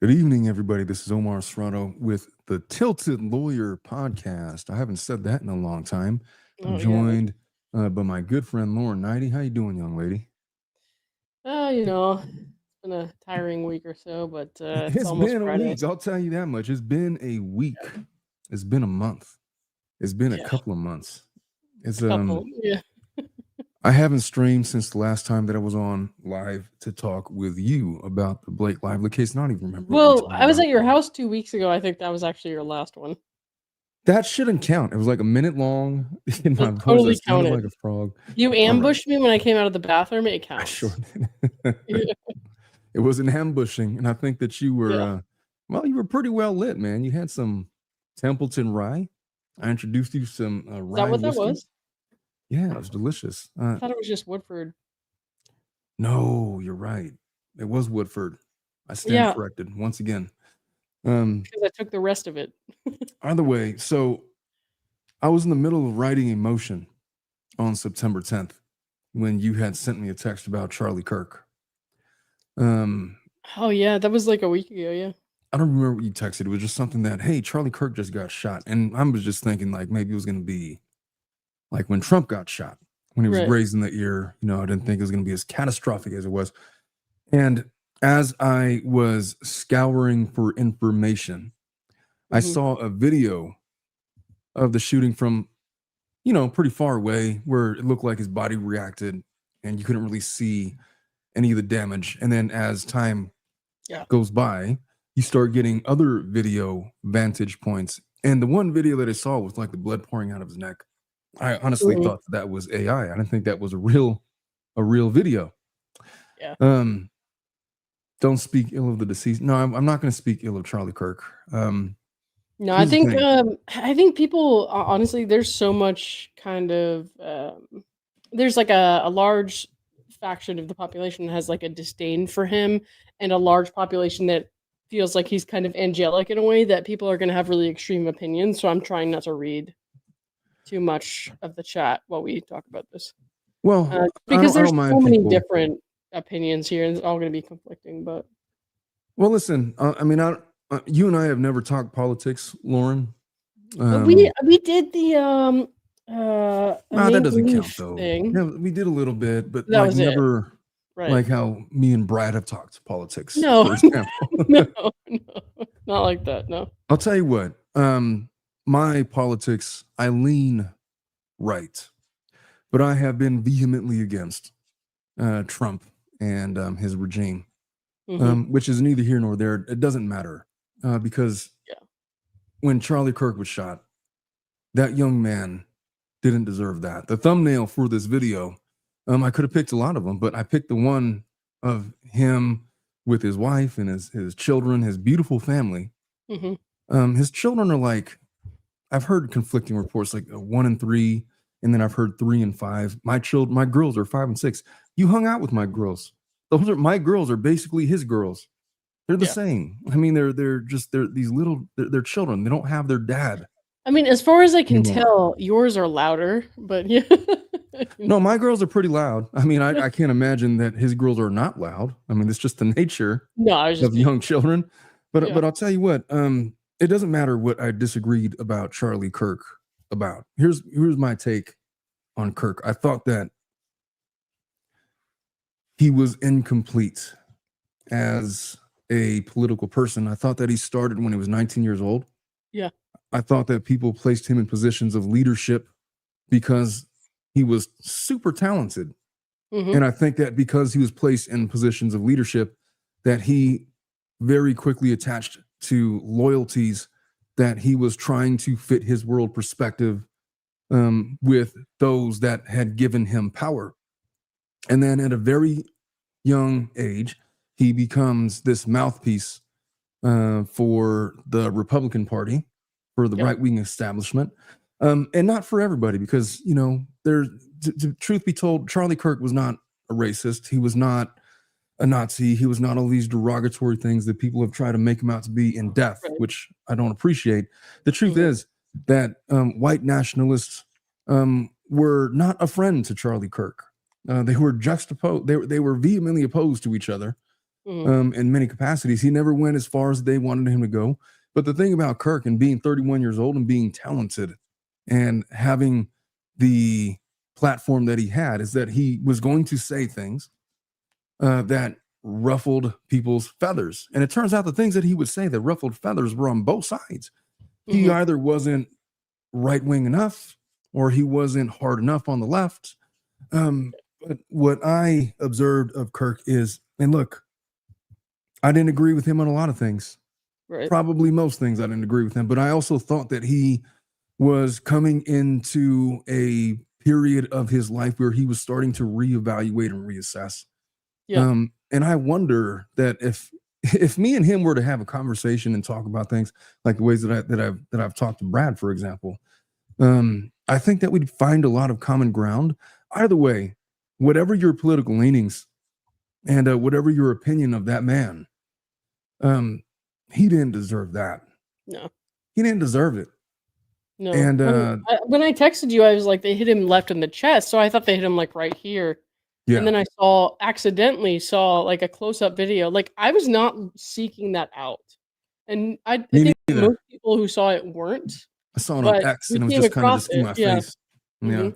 Good evening, everybody. This is Omar Serrato with the Tilted Lawyer podcast. I haven't said that in a long time. I'm joined by my good friend Lauren Neidigh. How you doing, young lady? It's been a tiring week or so, but it's It's almost been a Friday. week. I'll tell you that much. It's been a week. Yeah, It's been a month. It's been a yeah, couple of months. It's a couple. Yeah. I haven't streamed since the last time that I was on live to talk with you about the Blake Lively case. I don't even remember what we Well, talked I was about. at your house 2 weeks ago. I think that was actually your last one. That shouldn't count. It was like a minute long. In my It voice, I totally sounded counted. like a frog. You All right. ambushed me when I came out of the bathroom. It I sure counts. did. Yeah. It was an ambushing, and I think that you were, Yeah. you were pretty well lit, man. You had some Templeton rye. I introduced you some Is that rye what that whiskey. was? Yeah, it was delicious. I thought it was just Woodford. No, you're right. It was Woodford. I stand Yeah, corrected once again. because I took the rest of it. Either way, so I was in the middle of writing a motion on September 10th when you had sent me a text about Charlie Kirk. Oh yeah, that was like a week ago. Yeah. I don't remember what you texted. It was just something that, hey, Charlie Kirk just got shot. And I was just thinking like maybe it was going to be like when Trump got shot, when he was Right. grazed in the ear. I didn't think it was going to be as catastrophic as it was. And as I was scouring for information, I Hmm. saw a video of the shooting from, pretty far away where it looked like his body reacted and you couldn't really see any of the damage. And then as time Yeah. goes by, you start getting other video vantage points. And the one video that I saw was like the blood pouring out of his neck. I honestly Hmm. thought that was AI. I didn't think that was a real video. Yeah. Don't speak ill of the deceased. No, I'm not going to speak ill of Charlie Kirk. No, Here's the thing. I think people honestly, there's so much kind of there's like a large faction of the population that has like a disdain for him, and a large population that feels like he's kind of angelic in a way that people are going to have really extreme opinions. So I'm trying not to read too much of the chat while we talk about this, Well, because I there's don't mind so many people. different opinions here, and it's all going to be conflicting. But Well, listen. You and I have never talked politics, Lauren. we did the a That main doesn't count belief though. thing. Yeah, we did a little bit, but That like was it, never right? like how me and Brad have talked politics, No, for example. no, not like that. No. I'll tell you what. My politics, I lean right, but I have been vehemently against Trump and his regime, which is neither here nor there. It doesn't matter because when Charlie Kirk was shot, that young man didn't deserve that. The thumbnail for this video, I could have picked a lot of them, but I picked the one of him with his wife and his children, his beautiful family. His children are like, I've heard conflicting reports, like 1 and 3, and then I've heard 3 and 5. My girls are 5 and 6. You hung out with my girls. My girls are basically his girls. They're the same. I mean, they're these little, they're children. They don't have their dad. I mean, as far as I can anymore. tell, yours are louder, but yeah. No, my girls are pretty loud. I mean, I can't imagine that his girls are not loud. I mean, it's just the nature of young children. But I'll tell you what, it doesn't matter what I disagreed about Charlie Kirk about. Here's my take on Kirk. I thought that he was incomplete as a political person. I thought that he started when he was 19 years old. Yeah. I thought that people placed him in positions of leadership because he was super talented. And I think that because he was placed in positions of leadership, that he very quickly attached to loyalties that he was trying to fit his world perspective with those that had given him power. And then at a very young age, he becomes this mouthpiece for the Republican Party, for the right-wing establishment. And not for everybody, because, truth be told, Charlie Kirk was not a racist. He was not a Nazi. He was not all these derogatory things that people have tried to make him out to be in depth, which I don't appreciate. The truth is that white nationalists were not a friend to Charlie Kirk. They were juxtaposed. They were vehemently opposed to each other. in many capacities. He never went as far as they wanted him to go. But the thing about Kirk and being 31 years old and being talented and having the platform that he had is that he was going to say things that ruffled people's feathers. And it turns out the things that he would say that ruffled feathers were on both sides. He either wasn't right-wing enough or he wasn't hard enough on the left. But what I observed of Kirk is, and look, I didn't agree with him on a lot of things. Right. Probably most things I didn't agree with him, but I also thought that he was coming into a period of his life where he was starting to reevaluate and reassess. Yeah. And I wonder that if me and him were to have a conversation and talk about things like the ways that I've talked to Brad, for example, I think that we'd find a lot of common ground. Either way, whatever your political leanings and whatever your opinion of that man, he didn't deserve that. No, he didn't deserve it. No. And when I texted you, I was like, they hit him left in the chest, so I thought they hit him like right here. yeah, And then I accidentally saw like a close-up video. Like I was not seeking that out. And I me think neither. most people who saw it weren't. I saw it on But X, we and it was came just kind of across just in it, my yeah. face. Yeah,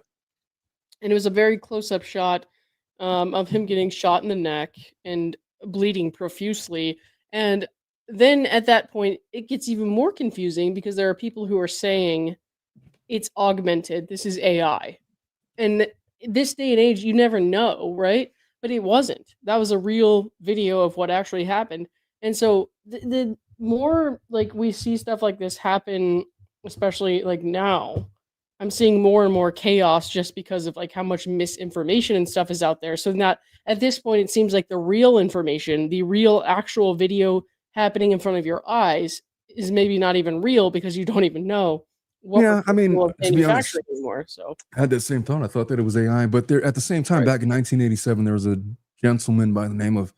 And it was a very close-up shot of him getting shot in the neck and bleeding profusely. And then at that point, it gets even more confusing because there are people who are saying it's augmented. This is AI. And this day and age, you never know, right? But it wasn't. That was a real video of what actually happened. And so the more like we see stuff like this happen, especially like now, I'm seeing more and more chaos just because of like how much misinformation and stuff is out there. So not at this point, it seems like the real information, the real actual video happening in front of your eyes is maybe not even real because you don't even know what yeah. I mean, we're to be honest, manufacturing anymore. So I had that same thought. I thought that it was AI, but there at the same time, right. back in 1987, there was a gentleman by the name of,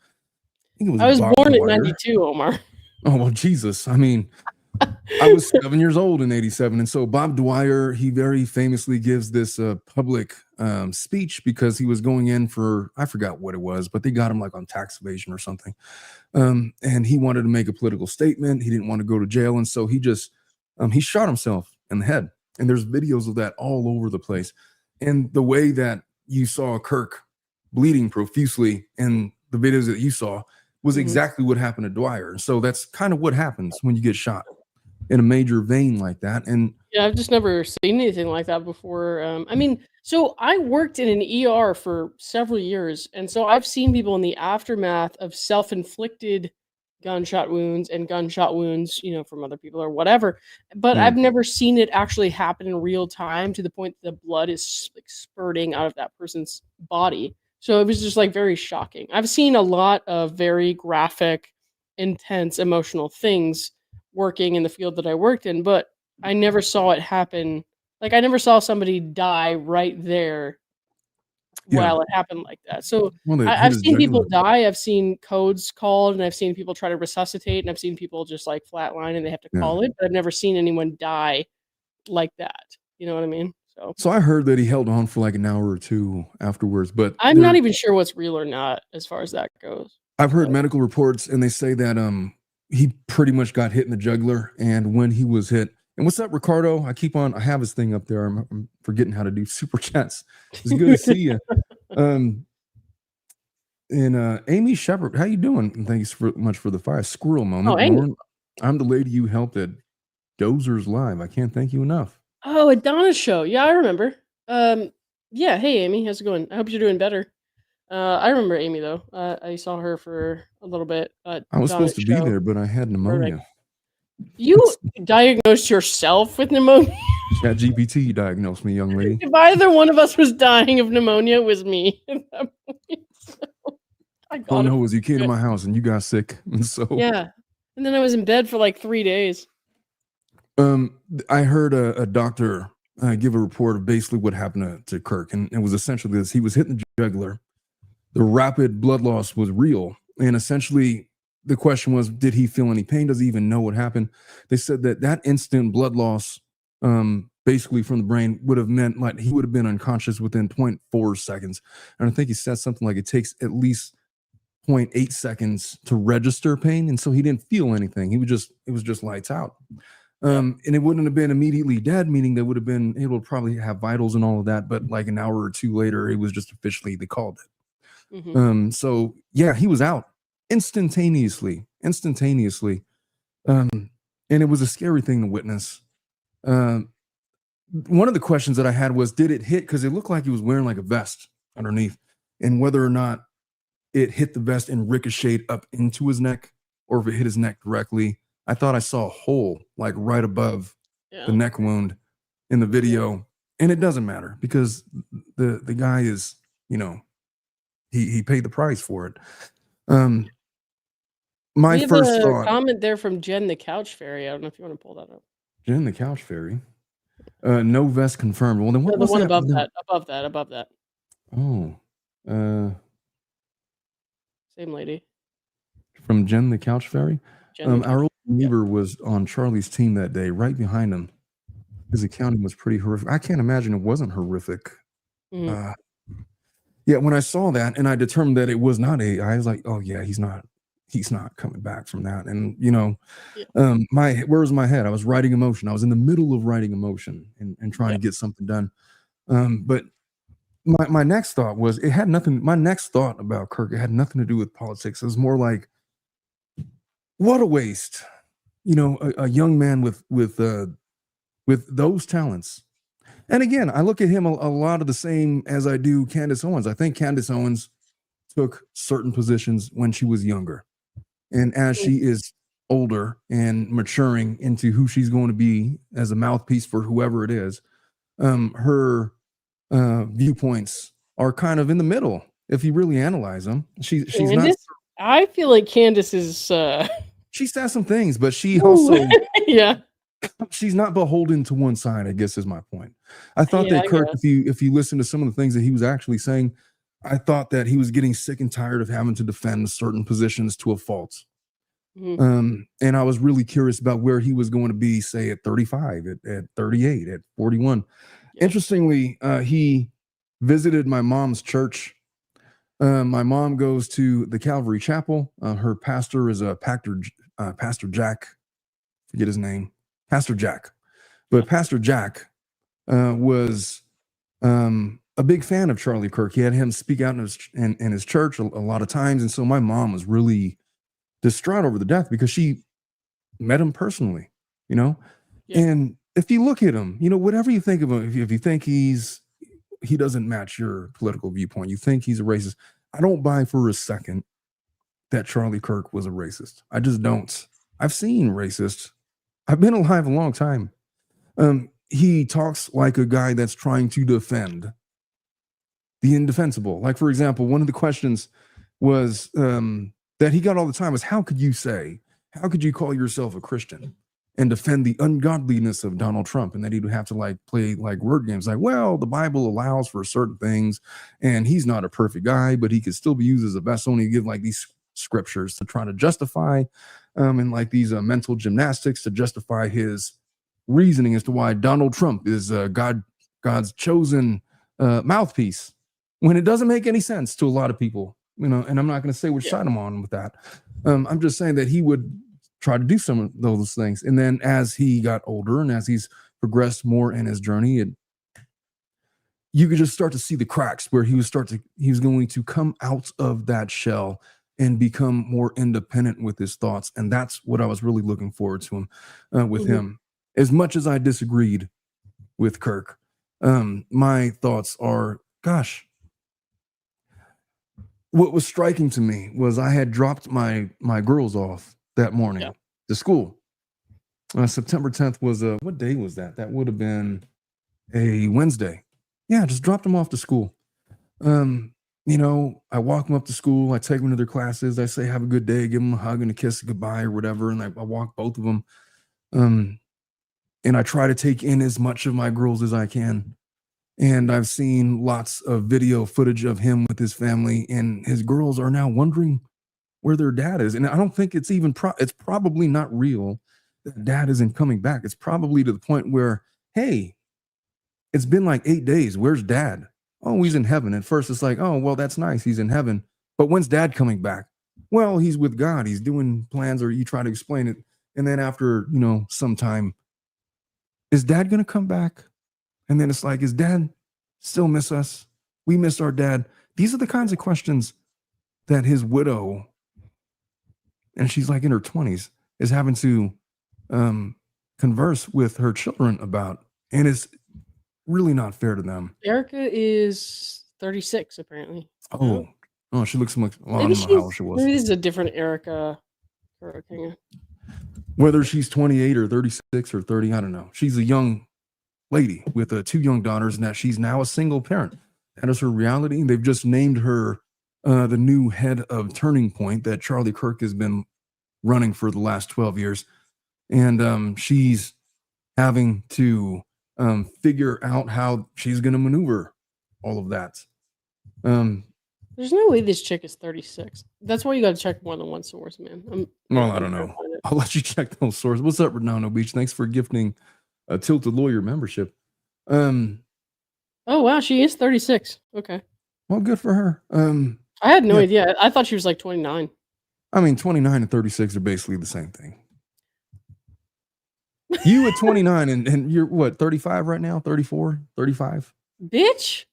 I think it was I was Bob born in Dwyer. 92, Omar. Oh well, Jesus. I mean, I was 7 years old in 87. And so Bob Dwyer, he very famously gives this public speech because he was going in for, I forgot what it was, but they got him like on tax evasion or something. And he wanted to make a political statement. He didn't want to go to jail. And so he just, he shot himself in the head. And there's videos of that all over the place. And the way that you saw Kirk bleeding profusely in the videos that you saw was exactly what happened to Dwyer. So that's kind of what happens when you get shot in a major vein like that. And yeah, I've just never seen anything like that before. I mean, so I worked in an ER for several years, and so I've seen people in the aftermath of self-inflicted gunshot wounds and gunshot wounds, you know, from other people or whatever. But I've never seen it actually happen in real time to the point that the blood is like spurting out of that person's body. So it was just like very shocking. I've seen a lot of very graphic, intense, emotional things working in the field that I worked in, but I never saw it happen. Like I never saw somebody die right there while it happened like that. So I've seen people die. I've seen codes called, and I've seen people try to resuscitate, and I've seen people just like flatline, and they have to call it. But I've never seen anyone die like that. You know what I mean? So I heard that he held on for like an hour or two afterwards, but I'm not even sure what's real or not as far as that goes. I've heard medical reports, and they say that he pretty much got hit in the jugular, and when he was hit. And what's up, Ricardo? I have his thing up there. I'm forgetting how to do super chats. It's good to see you. And Amy Shepard, how you doing? And thanks so much for the fire squirrel moment. Oh, Amy. I'm the lady you helped at Dozers Live. I can't thank you enough. Oh, at Donna's show. Yeah, I remember. Yeah. Hey, Amy, how's it going? I hope you're doing better. I remember Amy though. I saw her for a little bit. I was supposed to be there, but I had pneumonia. You diagnosed yourself with pneumonia? ChatGPT diagnosed me, young lady. If either one of us was dying of pneumonia, it was me. All I know is you came to my house and you got sick, and so yeah. And then I was in bed for like 3 days. I heard a doctor give a report of basically what happened to Kirk, and it was essentially this: he was hit in the jugular. The rapid blood loss was real, and essentially the question was, did he feel any pain? Does he even know what happened? They said that instant blood loss, basically from the brain, would have meant like he would have been unconscious within 0.4 seconds. And I think he said something like it takes at least 0.8 seconds to register pain, and so he didn't feel anything. It was just lights out. And it wouldn't have been immediately dead, meaning they would have been able to probably have vitals and all of that, but like an hour or two later, it was just officially, they called it. So yeah, he was out instantaneously. And it was a scary thing to witness. One of the questions that I had was, did it hit? Because it looked like he was wearing like a vest underneath, and whether or not it hit the vest and ricocheted up into his neck, or if it hit his neck directly. I thought I saw a hole like right above the neck wound in the video, and it doesn't matter because the guy is, you know, he paid the price for it. My we have first a thought. comment there from Jen the Couch Fairy. I don't know if you want to pull that up. Jen the Couch Fairy. No vest confirmed. Well, then what was the one that? above that. Oh, Same lady. From Jen the Couch Fairy. Our old Fairy. neighbor was on Charlie's team that day, right behind him. His accounting was pretty horrific. I can't imagine it wasn't horrific. Yeah, when I saw that and I determined that it was not I was like, oh yeah, he's not coming back from that. And you know, where was my head? I was writing emotion. I was in the middle of writing emotion and trying to get something done. But my next thought was, it had nothing. My next thought about Kirk, it had nothing to do with politics. It was more like, what a waste, you know, a young man with those talents. And again, I look at him a lot of the same as I do Candace Owens. I think Candace Owens took certain positions when she was younger, and as she is older and maturing into who she's going to be as a mouthpiece for whoever it is, her viewpoints are kind of in the middle. If you really analyze them, she's not. I feel like Candace is. She says some things, but she also, yeah, she's not beholden to one side, I guess is my point. I thought that Kirk, if you listen to some of the things that he was actually saying, I thought that he was getting sick and tired of having to defend certain positions to a fault. And I was really curious about where he was going to be, say at 35, at 38, at 41. Interestingly, he visited my mom's church. My mom goes to the Calvary Chapel. Her pastor is Pastor Jack. Forget his name. Pastor Jack. But Pastor Jack was a big fan of Charlie Kirk. He had him speak out in his church a lot of times. And so my mom was really distraught over the death because she met him personally, you know? And if you look at him, you know, whatever you think of him, if you think he doesn't match your political viewpoint, you think he's a racist, I don't buy for a second that Charlie Kirk was a racist. I just don't. I've seen racists. I've been alive a long time. He talks like a guy that's trying to defend the indefensible. Like, for example, one of the questions was that he got all the time was, how could you call yourself a Christian and defend the ungodliness of Donald Trump? And that he'd have to like play like word games like, well, the Bible allows for certain things and he's not a perfect guy, but he could still be used as a vessel. And he give like these scriptures to try to justify and like these mental gymnastics to justify his reasoning as to why Donald Trump is God's chosen mouthpiece, when it doesn't make any sense to a lot of people, you know. And I'm not going to say which side I'm on with that. I'm just saying that he would try to do some of those things. And then as he got older and as he's progressed more in his journey, you could just start to see the cracks where he was going to come out of that shell and become more independent with his thoughts. And that's what I was really looking forward to him. As much as I disagreed with Kirk, my thoughts are, gosh, what was striking to me was I had dropped my girls off that morning to school. September 10th was what day was that? That would have been a Wednesday. Yeah, just dropped them off to school. You know, I walk them up to school. I take them to their classes. I say, have a good day, give them a hug and a kiss, goodbye or whatever. And I walk both of them. And I try to take in as much of my girls as I can. And I've seen lots of video footage of him with his family, and his girls are now wondering where their dad is. And I don't think it's even, it's probably not real that dad isn't coming back. It's probably to the point where, hey, it's been like 8 days. Where's dad? Oh, he's in heaven. At first it's like, oh, well, that's nice. He's in heaven. But when's dad coming back? well, he's with God, he's doing plans, or you try to explain it, and then after some time, is dad gonna come back? And then it's like, is dad still miss us? We miss our dad. These are the kinds of questions that his widow, and she's like in her 20s, is having to converse with her children about, and it's really not fair to them. Erica is 36, apparently. Oh, she looks like, well, I Maybe don't know how old she was. Maybe this is a different Erica. Whether she's 28 or 36 or 30, I don't know. She's a young lady with 2 young daughters, and that she's now a single parent. That is her reality. They've just named her the new head of Turning Point that Charlie Kirk has been running for the last 12 years. And she's having to figure out how she's going to maneuver all of that. There's no way this chick is 36. That's why you got to check more than one source, man. I don't know. I'll let you check those sources. What's up, Redondo Beach? Thanks for gifting a Tilted Lawyer membership. Oh, wow. She is 36. Okay. Well, good for her. I had no idea. I thought she was like 29. I mean, 29 and 36 are basically the same thing. You at 29 and you're what, 35 right now? 34, 35? Bitch.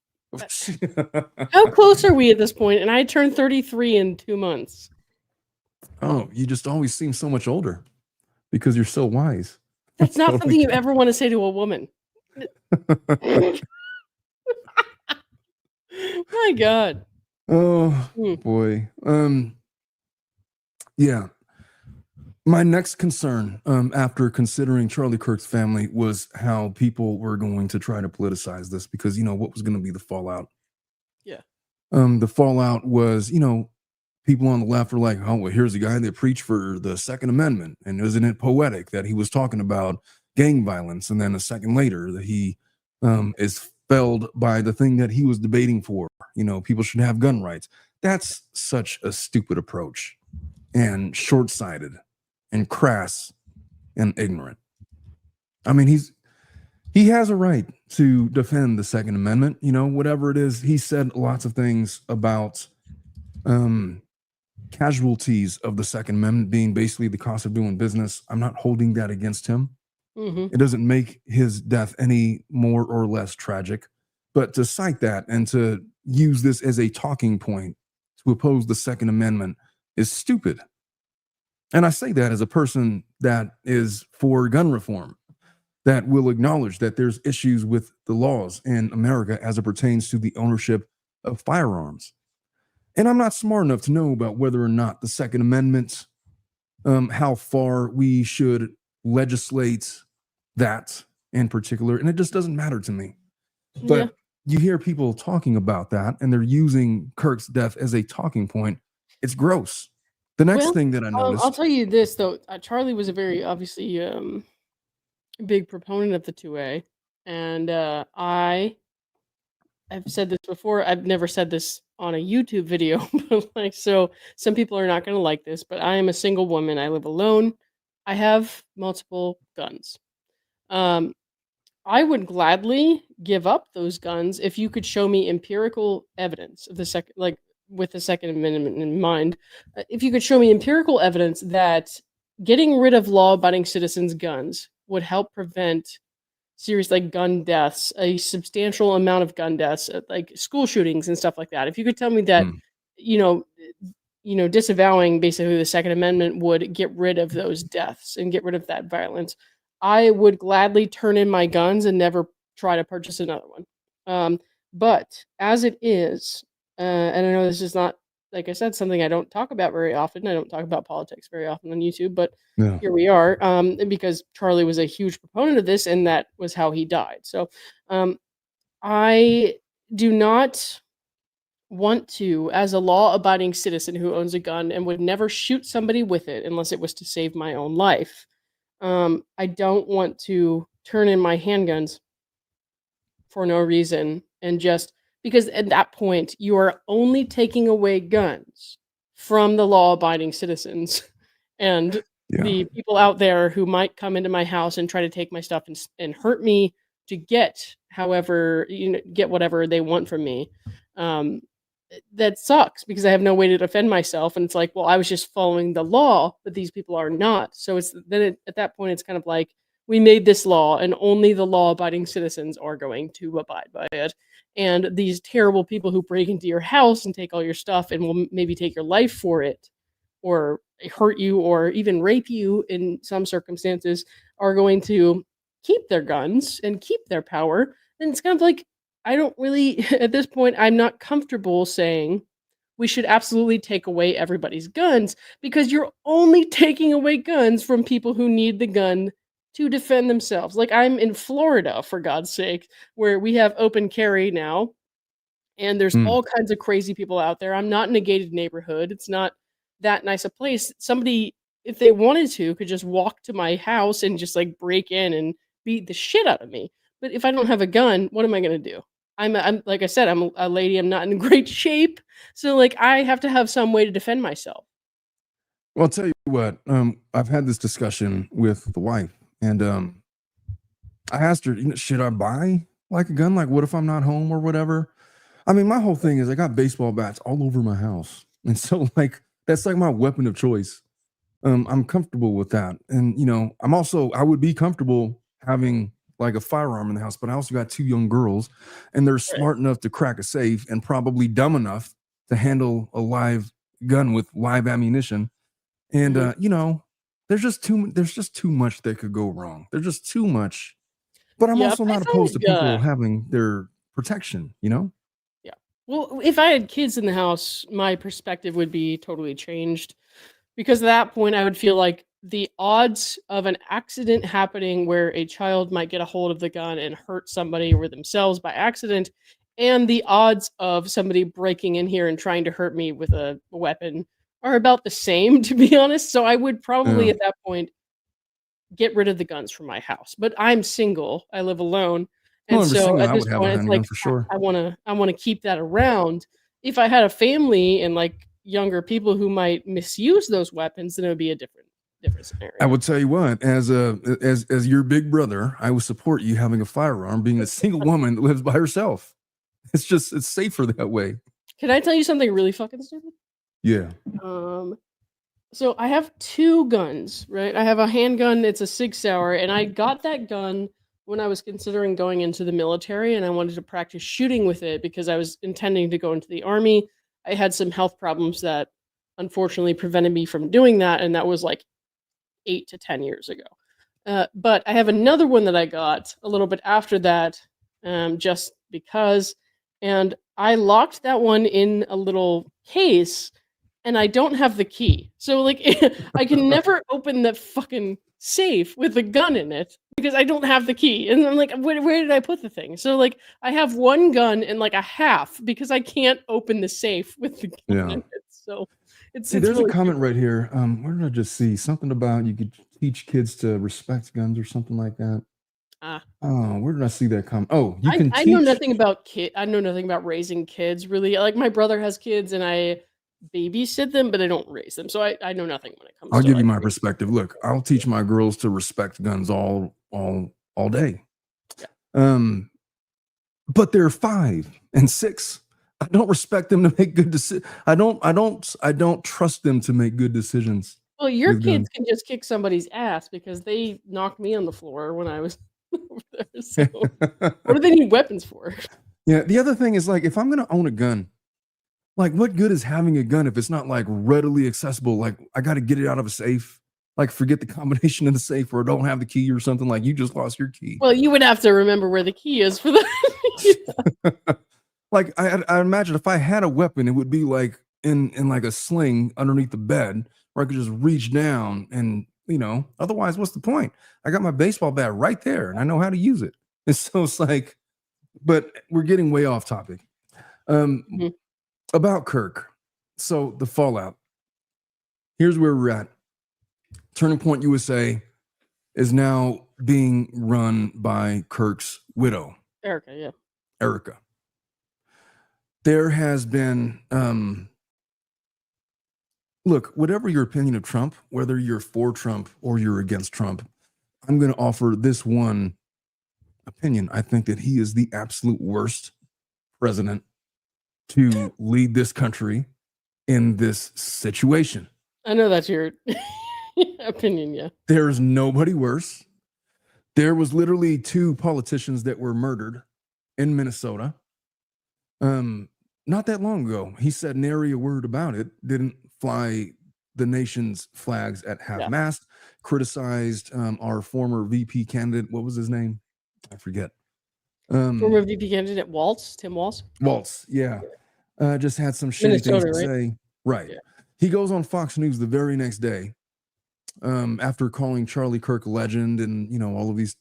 How close are we at this point? And I turned 33 in 2 months. Oh, you just always seem so much older because you're so wise. That's not something you ever want to say to a woman. My God. Oh, boy. Yeah. My next concern after considering Charlie Kirk's family was how people were going to try to politicize this, because, what was going to be the fallout? Yeah. The fallout was, people on the left were like, oh, well, here's a guy that preached for the Second Amendment. And isn't it poetic that he was talking about gang violence? And then a second later that he is felled by the thing that he was debating for. People should have gun rights. That's such a stupid approach and short-sighted and crass and ignorant. I mean, he has a right to defend the Second Amendment, whatever it is. He said lots of things about casualties of the Second Amendment being basically the cost of doing business. I'm not holding that against him. Mm-hmm. It doesn't make his death any more or less tragic, but to cite that and to use this as a talking point to oppose the Second Amendment is stupid. And I say that as a person that is for gun reform, that will acknowledge that there's issues with the laws in America as it pertains to the ownership of firearms. And I'm not smart enough to know about whether or not the Second Amendment, how far we should legislate that in particular. And it just doesn't matter to me. But you hear people talking about that, and they're using Kirk's death as a talking point. It's gross. The next thing that I noticed. I'll tell you this, though. Charlie was a very, obviously, big proponent of the 2A. And I've said this before. I've never said this on a YouTube video, but so some people are not going to like this, but I am a single woman. I live alone. I have multiple guns. I would gladly give up those guns if you could show me empirical evidence of the second, with the Second Amendment in mind. If you could show me empirical evidence that getting rid of law-abiding citizens' guns would help prevent serious gun deaths, a substantial amount of gun deaths, like school shootings and stuff like that. If you could tell me that, disavowing basically the Second Amendment would get rid of those deaths and get rid of that violence, I would gladly turn in my guns and never try to purchase another one. But as it is, and I know this is not, like I said, something I don't talk about very often. I don't talk about politics very often on YouTube, but here we are, because Charlie was a huge proponent of this, and that was how he died. So I do not want to, as a law-abiding citizen who owns a gun and would never shoot somebody with it unless it was to save my own life, I don't want to turn in my handguns for no reason, and just because at that point you are only taking away guns from the law-abiding citizens and the people out there who might come into my house and try to take my stuff and hurt me to get whatever they want from me. that sucks because I have no way to defend myself. And it's like, well, I was just following the law, but these people are not. So it's then at that point, it's kind of like we made this law, and only the law-abiding citizens are going to abide by it. And these terrible people who break into your house and take all your stuff and will maybe take your life for it, or hurt you, or even rape you in some circumstances, are going to keep their guns and keep their power. And it's kind of like, I don't really, at this point, I'm not comfortable saying we should absolutely take away everybody's guns, because you're only taking away guns from people who need the gun to defend themselves. Like, I'm in Florida, for God's sake, where we have open carry now, and there's Mm. all kinds of crazy people out there. I'm not in a gated neighborhood. It's not that nice a place. Somebody, if they wanted to, could just walk to my house and just like break in and beat the shit out of me. But if I don't have a gun, what am I gonna do? I'm like I said, I'm a lady. I'm not in great shape, so like I have to have some way to defend myself. Well, I'll tell you what. I've had this discussion with the wife, and I asked her, should I buy like a gun? Like, what if I'm not home or whatever? I mean, my whole thing is I got baseball bats all over my house, and so like that's like my weapon of choice. I'm comfortable with that, and I would be comfortable having like a firearm in the house, but I also got two young girls, and they're Right. smart enough to crack a safe, and probably dumb enough to handle a live gun with live ammunition. And Mhm. there's just too much that could go wrong. There's just too much. But I'm Yeah, if also I not opposed to had, people having their protection. yeah. Well, if I had kids in the house, my perspective would be totally changed. Because at that point, I would feel like the odds of an accident happening where a child might get a hold of the gun and hurt somebody or themselves by accident, and the odds of somebody breaking in here and trying to hurt me with a weapon are about the same, to be honest. So I would probably Yeah. at that point get rid of the guns from my house. But I'm single, I live alone. Well, And if you're so single, at I this would have a point, it's handgun like for sure. I wanna keep that around. If I had a family and like younger people who might misuse those weapons, then it would be a different I scenario. would tell you what, as your big brother, I would support you having a firearm, being a single woman that lives by herself. It's safer that way. Can I tell you something really fucking stupid? Yeah. Um, so I have two guns, right? I have a handgun, it's a 6 hour, and I got that gun when I was considering going into the military, and I wanted to practice shooting with it because I was intending to go into the army. I had some health problems that unfortunately prevented me from doing that, and that was like 8 to 10 years ago. But I have another one that I got a little bit after that, just because, and I locked that one in a little case, and I don't have the key. So like, I can never open the fucking safe with the gun in it because I don't have the key. And I'm like, where did I put the thing? So like, I have one gun and like a half because I can't open the safe with the gun Yeah. in it. So See, it's there's a really comment stupid. right here. Where did I just see something about you could teach kids to respect guns or something like that? Ah. Oh, where did I see that comment? Oh, you can I know teach. nothing about I know nothing about raising kids really. Like my brother has kids and I babysit them, but I don't raise them. So I know nothing when it comes I'll to give you like my raising perspective. kids. Look, I'll teach my girls to respect guns all day. Yeah. Um, but they're 5 and 6. I don't respect them to make good decisions. I don't trust them to make good decisions Well, your with kids guns. can just kick somebody's ass because they knocked me on the floor when I was over there. So what do they need weapons for? Yeah. The other thing is like if I'm gonna own a gun, like what good is having a gun if it's not like readily accessible? Like I got to get it out of a safe. Like forget the combination in the safe or don't have the key or something. Like you just lost your key. Well, you would have to remember where the key is for that. Like I imagine if I had a weapon, it would be like in like a sling underneath the bed where I could just reach down and otherwise what's the point? I got my baseball bat right there and I know how to use it. And so it's like, but we're getting way off topic. Um Mhm. about Kirk. So the fallout. Here's where we're at. Turning Point USA is now being run by Kirk's widow, Erica, yeah. Erica. There has been look, whatever your opinion of Trump, whether you're for Trump or you're against Trump, I'm going to offer this one opinion. I think that he is the absolute worst president to lead this country in this situation. I know that's your opinion, yeah. There's nobody worse. There was literally 2 politicians that were murdered in Minnesota. Not that long ago. He said nary a word about it, didn't fly the nation's flags at half-mast, criticized our former VP candidate. What was his name? I forget. Former VP candidate Tim Walz? Waltz, yeah. Just had some shitty Minnesota, things to right? say. Right. Yeah. He goes on Fox News the very next day, after calling Charlie Kirk a legend and, you know, all of these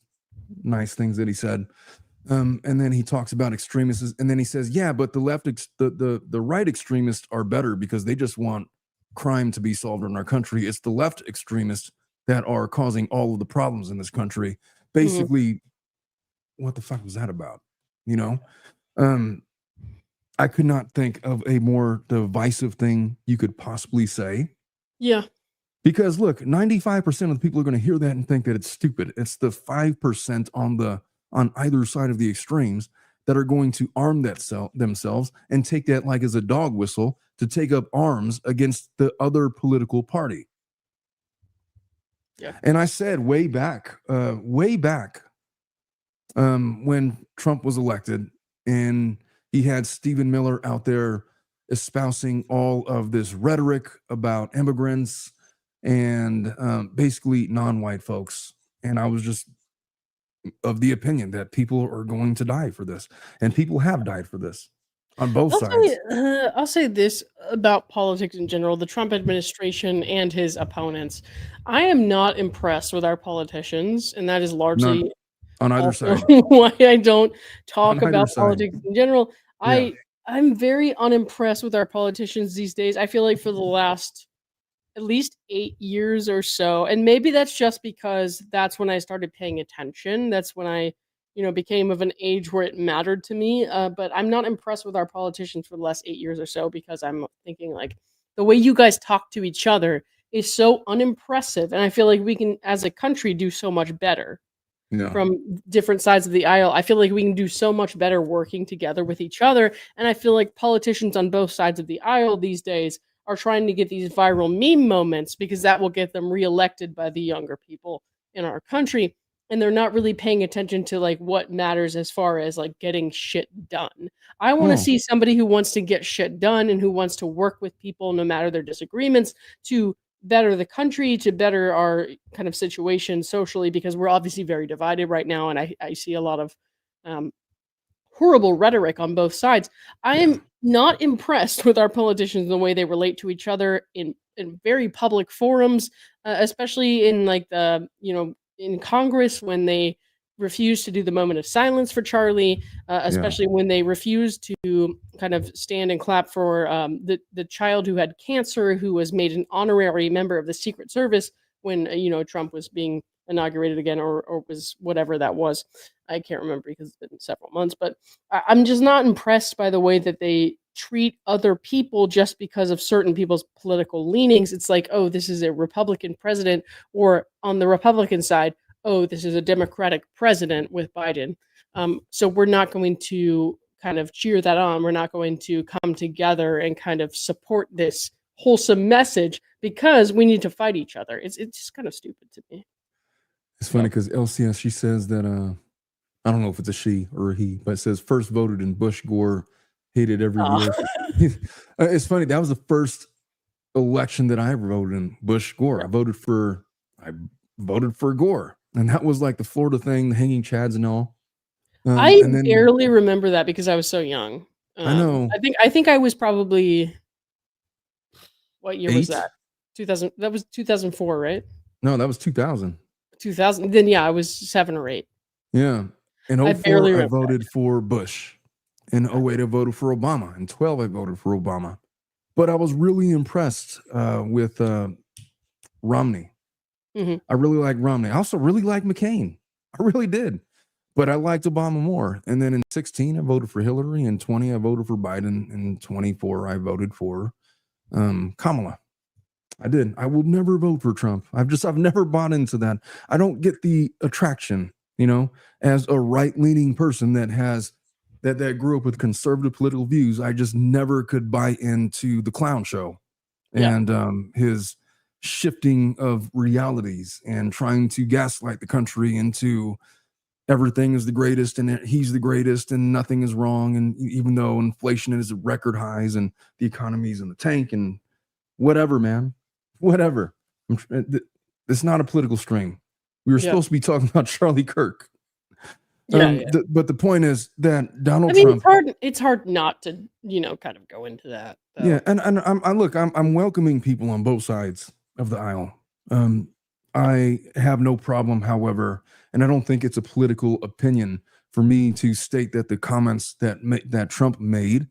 nice things that he said. And then he talks about extremists, and then he says, yeah, but the left, the right extremists are better because they just want crime to be solved in our country. It's the left extremists that are causing all of the problems in this country. Basically, what the fuck was that about? You know? I could not think of a more divisive thing you could possibly say. Yeah. Because look, 95% of the people are going to hear that and think that it's stupid. It's the 5% on either side of the extremes that are going to arm themselves and take that like as a dog whistle to take up arms against the other political party. Yeah. And I said way back, when Trump was elected and he had Stephen Miller out there espousing all of this rhetoric about immigrants and basically non-white folks. And I was just of the opinion that people are going to die for this, and people have died for this on both sides. I'll say this about politics in general, the Trump administration and his opponents. I am not impressed with our politicians, and that is largely on either side. why I don't talk about politics in general. Yeah. I'm very unimpressed with our politicians these days. I feel like for the last at least 8 years or so, and maybe that's just because that's when I started paying attention. That's when I, became of an age where it mattered to me. But I'm not impressed with our politicians for the last 8 years or so because I'm thinking like the way you guys talk to each other is so unimpressive, and I feel like we can, as a country, do so much better. From different sides of the aisle. I feel like we can do so much better working together with each other, and I feel like politicians on both sides of the aisle these days are trying to get these viral meme moments because that will get them reelected by the younger people in our country, and they're not really paying attention to like what matters as far as like getting shit done. I want to see somebody who wants to get shit done and who wants to work with people no matter their disagreements to better the country, to better our kind of situation socially, because we're obviously very divided right now, and I see a lot of horrible rhetoric on both sides. I am not impressed with our politicians and the way they relate to each other in very public forums, especially in like the in Congress when they refuse to do the moment of silence for Charlie, especially when they refuse to kind of stand and clap for the child who had cancer, who was made an honorary member of the Secret Service when Trump was being inaugurated again, or was whatever that was. I can't remember because it's been several months, but I'm just not impressed by the way that they treat other people just because of certain people's political leanings. It's like, oh, this is a Republican president, or on the Republican side, oh, this is a Democratic president with Biden. So we're not going to kind of cheer that on. We're not going to come together and kind of support this wholesome message because we need to fight each other. It's just kind of stupid to me. It's funny because LCS, she says that, I don't know if it's a she or a he, but it says first voted in Bush Gore, hated every year. It's funny. That was the first election that I ever voted in, Bush Gore. I voted for Gore. And that was like the Florida thing, the hanging chads and all. I barely remember that because I was so young. I know. I think I was probably, what year was that? 2000. That was 2004, right? No, that was 2000. 2000. Then yeah, I was 7 or 8. Yeah. In 04, I voted for Bush. In 08, I voted for Obama. In 12, I voted for Obama. But I was really impressed with Romney. Mm-hmm. I really like Romney. I also really like McCain. I really did. But I liked Obama more. And then in 16, I voted for Hillary. In 20, I voted for Biden. In 24, I voted for Kamala. I did. I will never vote for Trump. I've never bought into that. I don't get the attraction, as a right-leaning person that has that grew up with conservative political views, I just never could buy into the clown show and his shifting of realities and trying to gaslight the country into everything is the greatest and he's the greatest and nothing is wrong. And even though inflation is at record highs and the economy's in the tank and whatever, man, whatever. It's not a political string. We were supposed to be talking about Charlie Kirk. But the point is that Donald Trump. It's hard not to, kind of go into that. Though. Yeah, and I'm welcoming people on both sides of the aisle. I have no problem, however, and I don't think it's a political opinion for me to state that the comments that Trump made,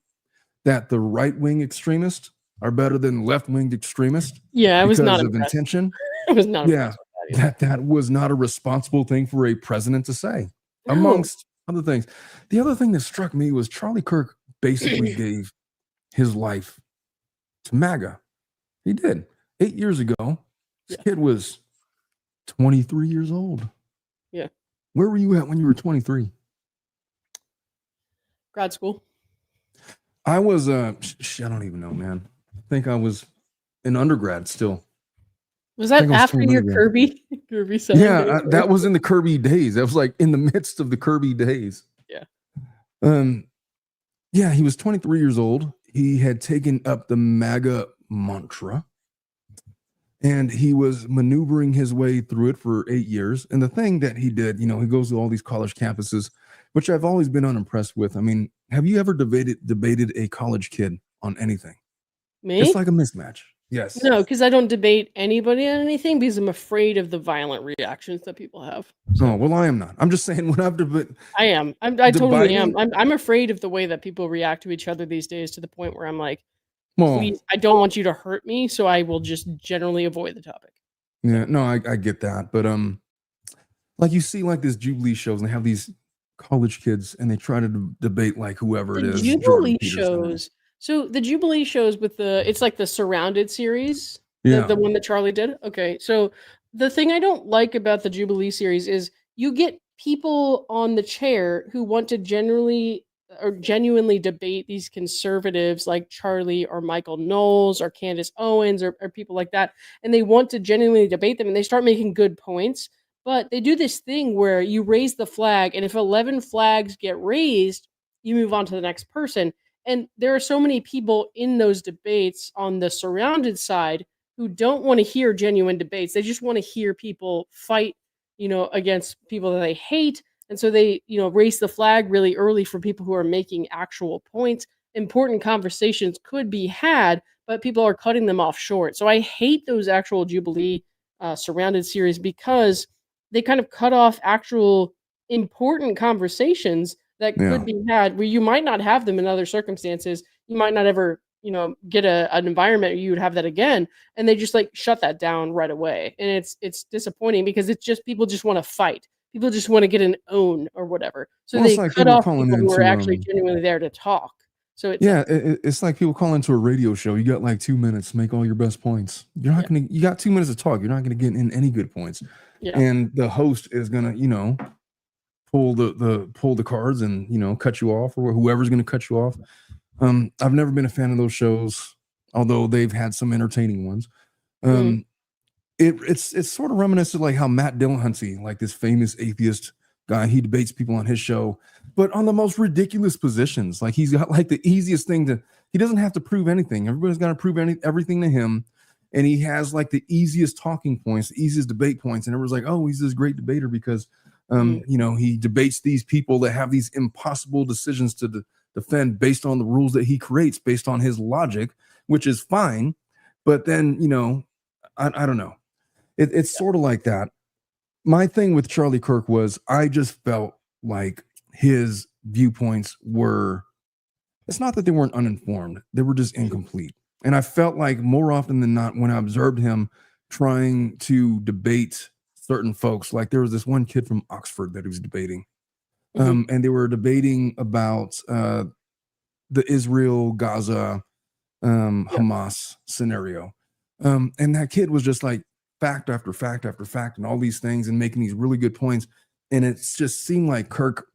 that the right-wing extremists are better than left-wing extremists. Yeah, I was not of intention. I was not. Yeah, that was not a responsible thing for a president to say. No. Amongst other things. The other thing that struck me was Charlie Kirk basically gave his life to MAGA. He did. 8 years ago, this kid was 23 years old. Yeah. Where were you at when you were 23? Grad school. I was, I don't even know, man. I think I was in undergrad still. Was that after your Kirby song? Yeah, that was in the Kirby days. That was like in the midst of the Kirby days. Yeah. Yeah, he was 23 years old. He had taken up the MAGA mantra, and he was maneuvering his way through it for 8 years. And the thing that he did, he goes to all these college campuses, which I've always been unimpressed with. I mean, have you ever debated a college kid on anything? Me? It's like a mismatch. Yes. No, because I don't debate anybody on anything because I'm afraid of the violent reactions that people have. So. Oh, well, I am not. I'm just saying when I've debated. I am. I totally am. I'm afraid of the way that people react to each other these days to the point where I'm like, please, I don't want you to hurt me, so I will just generally avoid the topic. Yeah, no, I get that. But like you see like this Jubilee shows and they have these college kids and they try to debate like whoever it is. Jubilee shows. So the Jubilee shows with it's like the Surrounded series, the one that Charlie did. Okay, so the thing I don't like about the Jubilee series is you get people on the chair who want to genuinely debate these conservatives like Charlie or Michael Knowles or Candace Owens or people like that, and they want to genuinely debate them, and they start making good points, but they do this thing where you raise the flag, and if 11 flags get raised, you move on to the next person. And there are so many people in those debates on the Surrounded side who don't want to hear genuine debates. They just want to hear people fight, against people that they hate. And so they, raise the flag really early for people who are making actual points. Important conversations could be had, but people are cutting them off short. So I hate those actual Jubilee Surrounded series because they kind of cut off actual important conversations that could be had where you might not have them in other circumstances. You might not ever, get an environment where you would have that again. And they just like shut that down right away. And it's disappointing because it's just, people just want to fight. People just want to get an own or whatever. So they cut off people who are actually genuinely there to talk. So it's like people call into a radio show. You got like 2 minutes, make all your best points. You're not you got 2 minutes to talk. You're not going to get in any good points. Yeah. And the host is going to, pull the cards and cut you off, or whoever's going to cut you off. I've never been a fan of those shows, although they've had some entertaining ones. It's sort of reminiscent like how Matt Dillahunty, like this famous atheist guy, he debates people on his show, but on the most ridiculous positions. Like he's got like the easiest thing he doesn't have to prove anything. Everybody's got to prove everything to him. And he has like the easiest talking points, the easiest debate points. And everyone's like, oh, he's this great debater because he debates these people that have these impossible decisions to defend based on the rules that he creates, based on his logic, which is fine. But then, I don't know. It's sort of like that. My thing with Charlie Kirk was I just felt like his viewpoints it's not that they weren't uninformed. They were just incomplete. And I felt like more often than not, when I observed him trying to debate certain folks, like there was this one kid from Oxford that he was debating, and they were debating about the Israel-Gaza Hamas scenario, and that kid was just like fact after fact after fact and all these things and making these really good points, and it just seemed like Kirk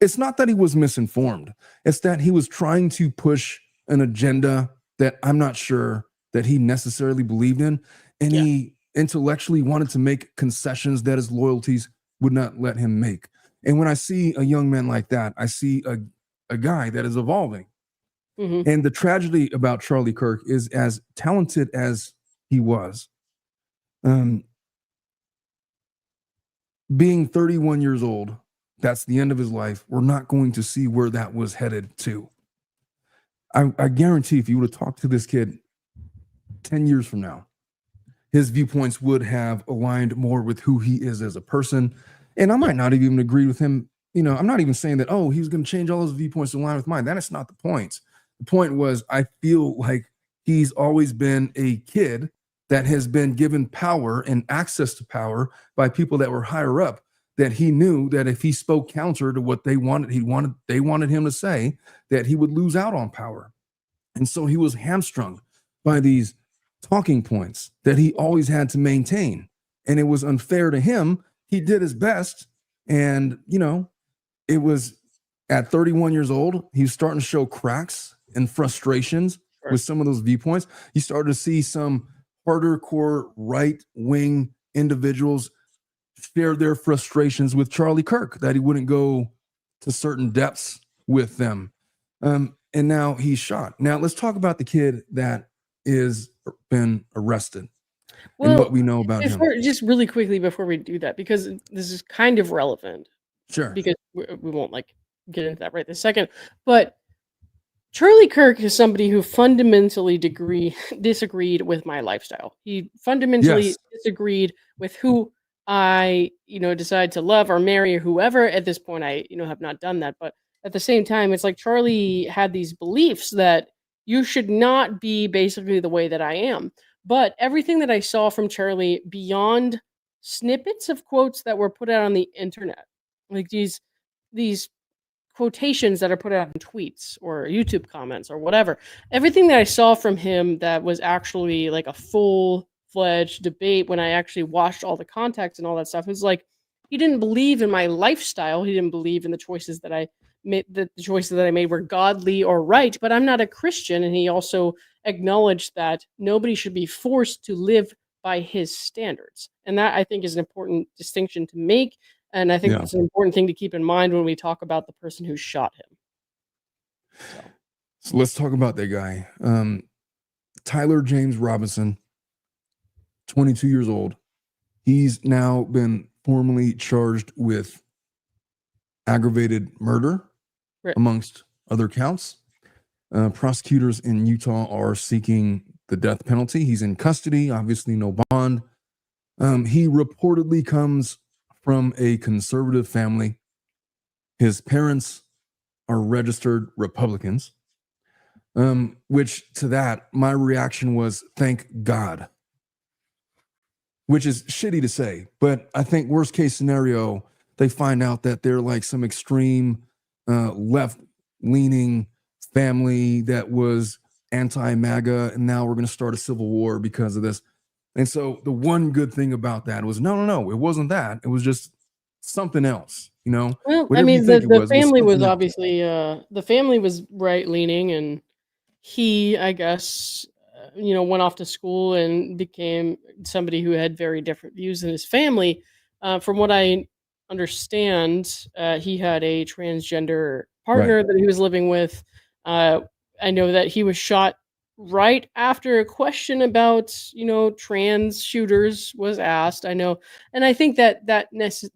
it's not that he was misinformed. It's that he was trying to push an agenda that I'm not sure that he necessarily believed in. And he intellectually wanted to make concessions that his loyalties would not let him make. And when I see a young man like that, I see a guy that is evolving. Mm-hmm. And the tragedy about Charlie Kirk is, as talented as he was, being 31 years old, that's the end of his life. We're not going to see where that was headed to. I guarantee if you would have talked to this kid 10 years from now, his viewpoints would have aligned more with who he is as a person. And I might not even agree with him. You know, I'm not even saying that, oh, he was going to change all his viewpoints to align with mine. That is not the point. The point was, I feel like he's always been a kid that has been given power and access to power by people that were higher up, that he knew that if he spoke counter to what they wanted him to say, that he would lose out on power. And so he was hamstrung by these talking points that he always had to maintain. And it was unfair to him. He did his best. And, you know, it was at 31 years old, he was starting to show cracks and frustrations with some of those viewpoints. You started to see some harder core right-wing individuals share their frustrations with Charlie Kirk, that he wouldn't go to certain depths with them. And now he's shot. Now let's talk about the kid that is been arrested and what we know about him. Just really quickly before we do that, because this is kind of relevant. Sure. Because we won't like get into that right this second. But Charlie Kirk is somebody who fundamentally disagreed with my lifestyle. He fundamentally disagreed with who I, decide to love or marry or whoever. At this point, I, have not done that. But at the same time, it's like Charlie had these beliefs that you should not be basically the way that I am. But everything that I saw from Charlie beyond snippets of quotes that were put out on the internet, like these quotations that are put out in tweets or YouTube comments or whatever. Everything that I saw from him that was actually like a full-fledged debate, when I actually watched all the context and all that stuff, was like he didn't believe in my lifestyle. He didn't believe in the choices that I made. The choices that I made were godly or right. But I'm not a Christian, and he also acknowledged that nobody should be forced to live by his standards, and that I think is an important distinction to make. And I think that's an important thing to keep in mind when we talk about the person who shot him. So let's talk about that guy. Tyler James Robinson, 22 years old. He's now been formally charged with aggravated murder, amongst other counts. Prosecutors in Utah are seeking the death penalty. He's in custody, obviously no bond. He reportedly comes from a conservative family. His parents are registered Republicans, which to that, my reaction was, thank God, which is shitty to say. But I think worst case scenario, they find out that they're like some extreme left-leaning family that was anti-MAGA, and now we're going to start a civil war because of this. And so the one good thing about that was, no, it wasn't that. It was just something else, Well, I mean, the family was obviously, the family was right-leaning, and he, I guess, went off to school and became somebody who had very different views than his family. From what I understand, he had a transgender partner that he was living with. I know that he was shot right after a question about, trans shooters was asked. I know, and I think that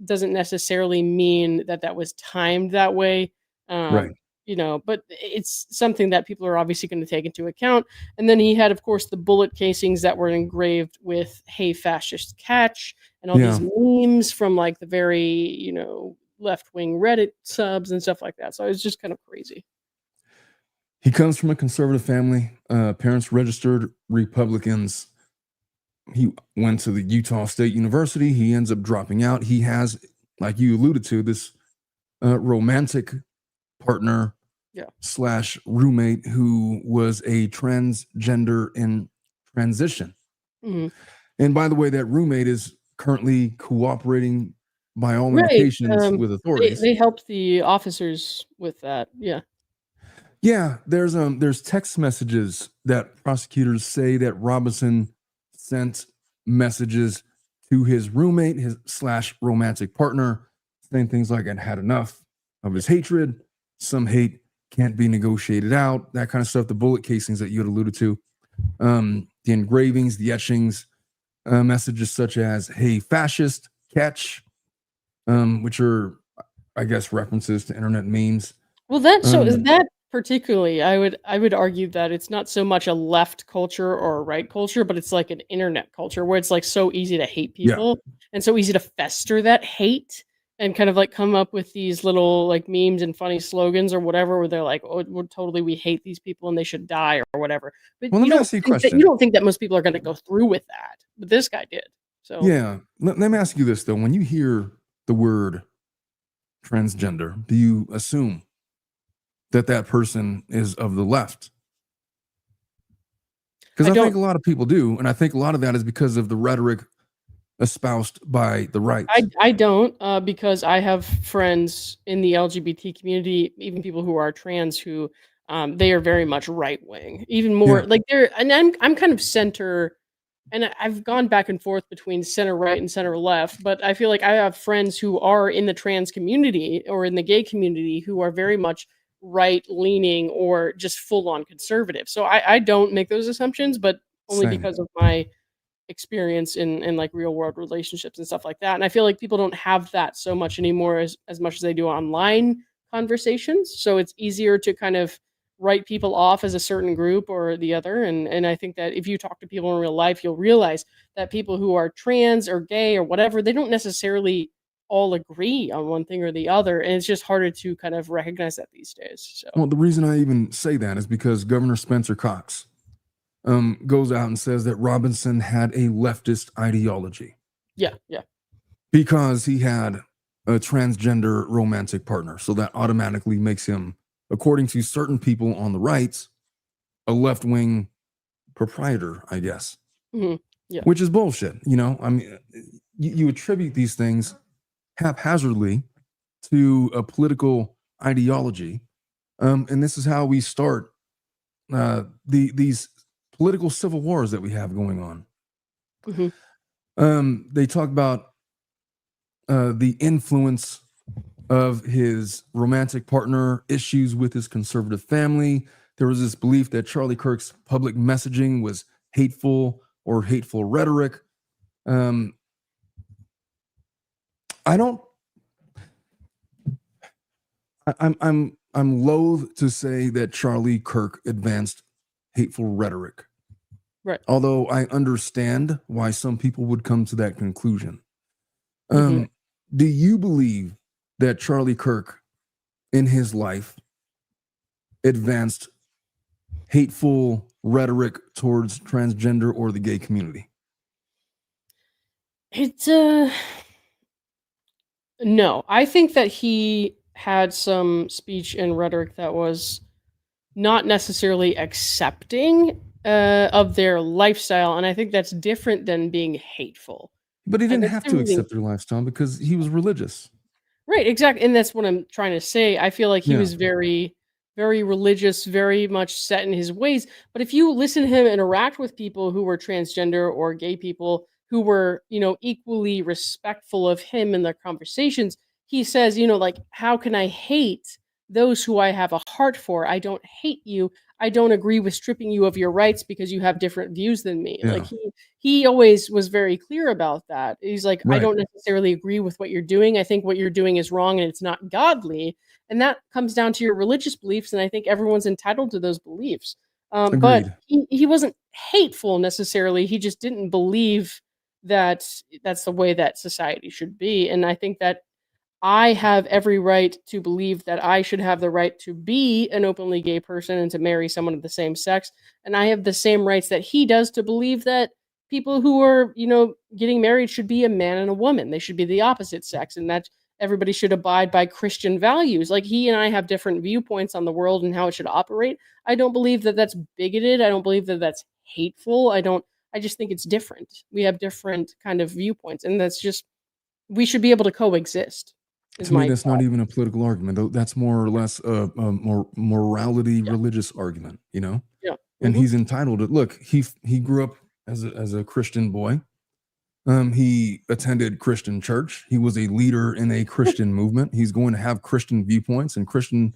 doesn't necessarily mean that was timed that way. But it's something that people are obviously going to take into account. And then he had, of course, the bullet casings that were engraved with "Hey, fascist catch," and all these memes from like the very, left-wing Reddit subs and stuff like that. So it was just kind of crazy. He comes from a conservative family, parents registered Republicans. He went to the Utah State University. He ends up dropping out. He has, like you alluded to, this romantic partner / roommate who was a transgender in transition. And by the way, that roommate is currently cooperating by all Right. indications with They authorities. they helped the officers with that. Yeah. Yeah, there's text messages that prosecutors say that Robinson sent messages to his roommate, his slash romantic partner, saying things like, "I'd had enough of his hatred. Some hate can't be negotiated out." That kind of stuff. The bullet casings that you had alluded to, the engravings, the etchings, messages such as "Hey, fascist, catch," which are, I guess, references to internet memes. Well, that so is Um, that particularly, I would argue that it's not so much a left culture or a right culture, but it's like an internet culture where it's like so easy to hate yeah, people and so easy to fester that hate and kind of like come up with these little like memes and funny slogans or whatever where they're like, "Oh, we hate these people and they should die," or whatever. But well, let me ask you a you question. don't think that most people are going to go through with that, but this guy did. So Yeah. Let me ask you this though. When you hear the word transgender, do you assume that that person is of the left? Because I I think don't a lot of people do, and I think a lot of that is because of the rhetoric espoused by the right. I don't, because I have friends in the LGBT community, even people who are trans, who they are very much right wing, even more Yeah. like they're. And I'm kind of center, and I've gone back and forth between center right and center left. But I feel like I have friends who are in the trans community or in the gay community who are very much right leaning or just full on conservative. So I don't make those assumptions, but only Same. because of my experience in like real world relationships and stuff like that. And I feel like people don't have that so much anymore as much as they do online conversations. So it's easier to kind of write people off as a certain group or the other. And I think that if you talk to people in real life, you'll realize that people who are trans or gay or whatever, they don't necessarily all agree on one thing or the other. And it's just harder to kind of recognize that these days. So Well, the reason I even say that is because Governor Spencer Cox goes out and says that Robinson had a leftist ideology yeah, yeah. because he had a transgender romantic partner. So that automatically makes him, according to certain people on the right, a left wing proprietor, I guess, Hmm. Yeah. which is bullshit. You know, I mean, you attribute these things haphazardly to a political ideology. And this is how we start these political civil wars that we have going on. Hmm. They talk about the influence of his romantic partner, issues with his conservative family. There was this belief that Charlie Kirk's public messaging was hateful or hateful rhetoric. Um, I don't. I'm loath to say that Charlie Kirk advanced hateful rhetoric, Right. although I understand why some people would come to that conclusion. Hmm. Do you believe that Charlie Kirk in his life advanced hateful rhetoric towards transgender or the gay community? It's No, I think that he had some speech and rhetoric that was not necessarily accepting of their lifestyle, and I think that's different than being hateful. But he didn't That's have to different. accept their lifestyle because he was religious. Right, exactly, and that's what I'm trying to say. I feel like he Yeah, was very, very religious, very much set in his ways. But if you listen to him interact with people who were transgender or gay people who were, equally respectful of him in their conversations, he says, like, how can I hate those who I have a heart for? I don't hate you. I don't agree with stripping you of your rights because you have different views than me. Like yeah, he always was very clear about that. He's like, I right. don't necessarily agree with what you're doing. I think what you're doing is wrong and it's not godly. And that comes down to your religious beliefs. And I think everyone's entitled to those beliefs. But Agreed. he wasn't hateful necessarily. He just didn't believe that that's the way that society should be. And I think that I have every right to believe that I should have the right to be an openly gay person and to marry someone of the same sex. And I have the same rights that he does to believe that people who are, getting married should be a man and a woman. They should be the opposite sex and that everybody should abide by Christian values. Like he and I have different viewpoints on the world and how it should operate. I don't believe that that's bigoted. I don't believe that that's hateful. I just think it's different. We have different kind of viewpoints and that's just we should be able to coexist. To me, that's not even a political argument. That's more or less a more morality, religious argument, you know? Yeah. And he's entitled to look, he grew up as a Christian boy. He attended Christian church. He was a leader in a Christian movement. He's going to have Christian viewpoints and Christian.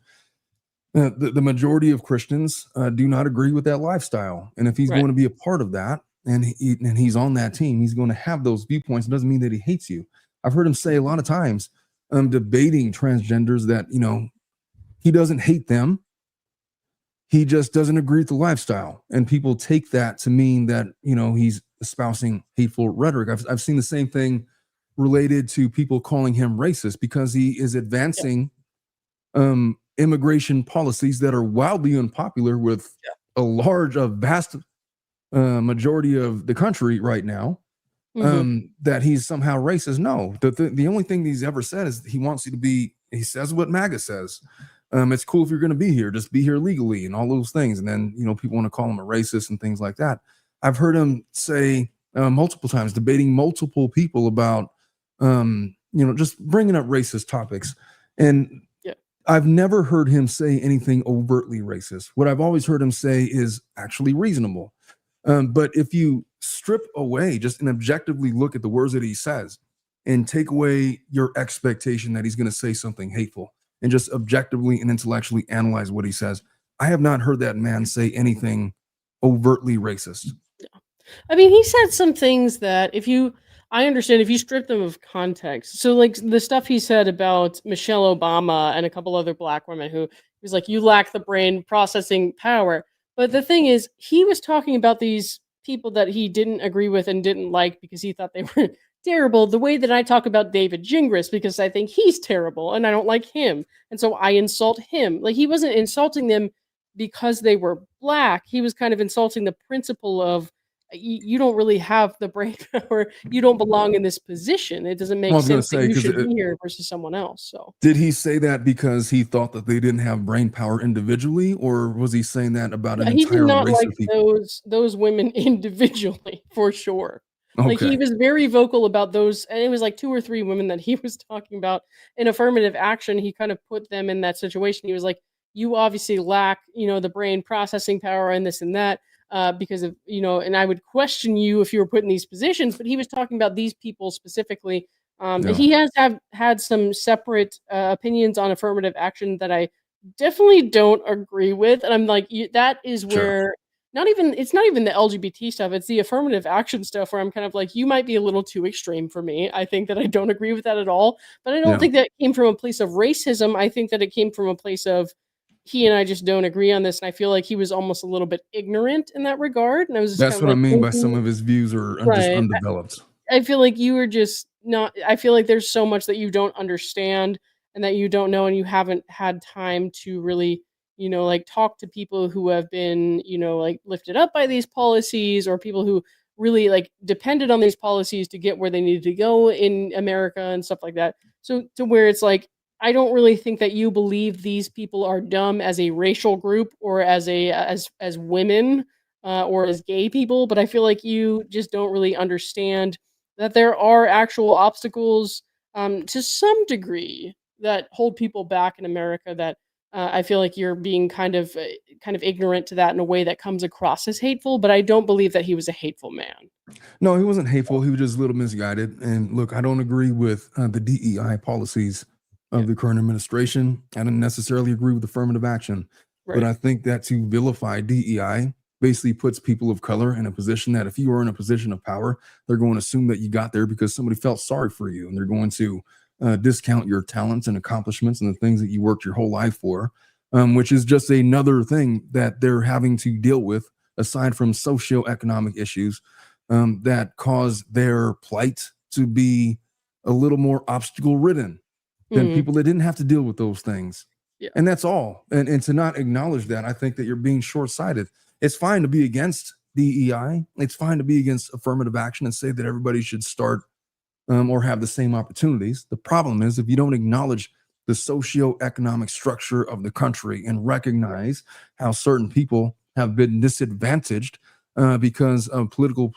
The majority of Christians do not agree with that lifestyle. And if he's going to be a part of that and he's on that team, he's going to have those viewpoints. It doesn't mean that he hates you. I've heard him say a lot of times, debating transgenders, that, you know, he doesn't hate them. He just doesn't agree with the lifestyle. And people take that to mean that, you know, he's espousing hateful rhetoric. I've seen the same thing related to people calling him racist because he is advancing immigration policies that are wildly unpopular with a vast majority of the country right now. That he's somehow racist. No, the only thing he's ever said is he wants you to be, he says what MAGA says. It's cool if you're going to be here, just be here legally and all those things. And then, you know, people want to call him a racist and things like that. I've heard him say multiple times, debating multiple people about, you know, just bringing up racist topics. And I've never heard him say anything overtly racist. What I've always heard him say is actually reasonable. But if you strip away just and objectively look at the words that he says and take away your expectation that he's going to say something hateful and just objectively and intellectually analyze what he says, I have not heard that man say anything overtly racist. I mean, he said some things that I understand if you strip them of context. So like the stuff he said about Michelle Obama and a couple other black women who was like, you lack the brain processing power. But the thing is, he was talking about these people that he didn't agree with and didn't like because he thought they were terrible, the way that I talk about David Gingras because I think he's terrible and I don't like him. And so I insult him. Like, he wasn't insulting them because they were black. He was kind of insulting the principle of you don't really have the brain power. You don't belong in this position. It doesn't make sense that you should be here versus someone else. So did he say that because he thought that they didn't have brain power individually, or was he saying that about an he did entire not race like of people? those women individually, for sure. Like, Okay. he was very vocal about those, and it was like 2 or 3 women that he was talking about in affirmative action. He kind of put them in that situation. He was like, you obviously lack, you know, the brain processing power and this and that. Because of, you know, and I would question you if you were put in these positions, but he was talking about these people specifically. He has had some separate opinions on affirmative action that I definitely don't agree with. And I'm like, that is where it's not even the LGBT stuff, it's the affirmative action stuff where I'm kind of like, you might be a little too extreme for me. I think that I don't agree with that at all. But I don't think that came from a place of racism. I think that it came from a place of, he and I just don't agree on this, and I feel like he was almost a little bit ignorant in that regard, and I was just That's kind of what I like, mean by some of his views are just right. undeveloped. I feel like you were just not. I feel like there's so much that you don't understand and that you don't know, and you haven't had time to really, you know, like, talk to people who have been, you know, like, lifted up by these policies, or people who really like depended on these policies to get where they needed to go in America and stuff like that. So to where it's like, I don't really think that you believe these people are dumb as a racial group or as women or as gay people, but I feel like you just don't really understand that there are actual obstacles to some degree that hold people back in America. That I feel like you're being kind of ignorant to that in a way that comes across as hateful. But I don't believe that he was a hateful man. No, he wasn't hateful. He was just a little misguided. And look, I don't agree with the DEI policies of the current administration. I don't necessarily agree with affirmative action, but I think that to vilify DEI basically puts people of color in a position that if you are in a position of power, they're going to assume that you got there because somebody felt sorry for you, and they're going to discount your talents and accomplishments and the things that you worked your whole life for, which is just another thing that they're having to deal with aside from socioeconomic issues that cause their plight to be a little more obstacle ridden than people that didn't have to deal with those things. And that's all. And to not acknowledge that, I think that you're being short-sighted. It's fine to be against DEI. It's fine to be against affirmative action and say that everybody should start or have the same opportunities. The problem is if you don't acknowledge the socioeconomic structure of the country and recognize how certain people have been disadvantaged because of political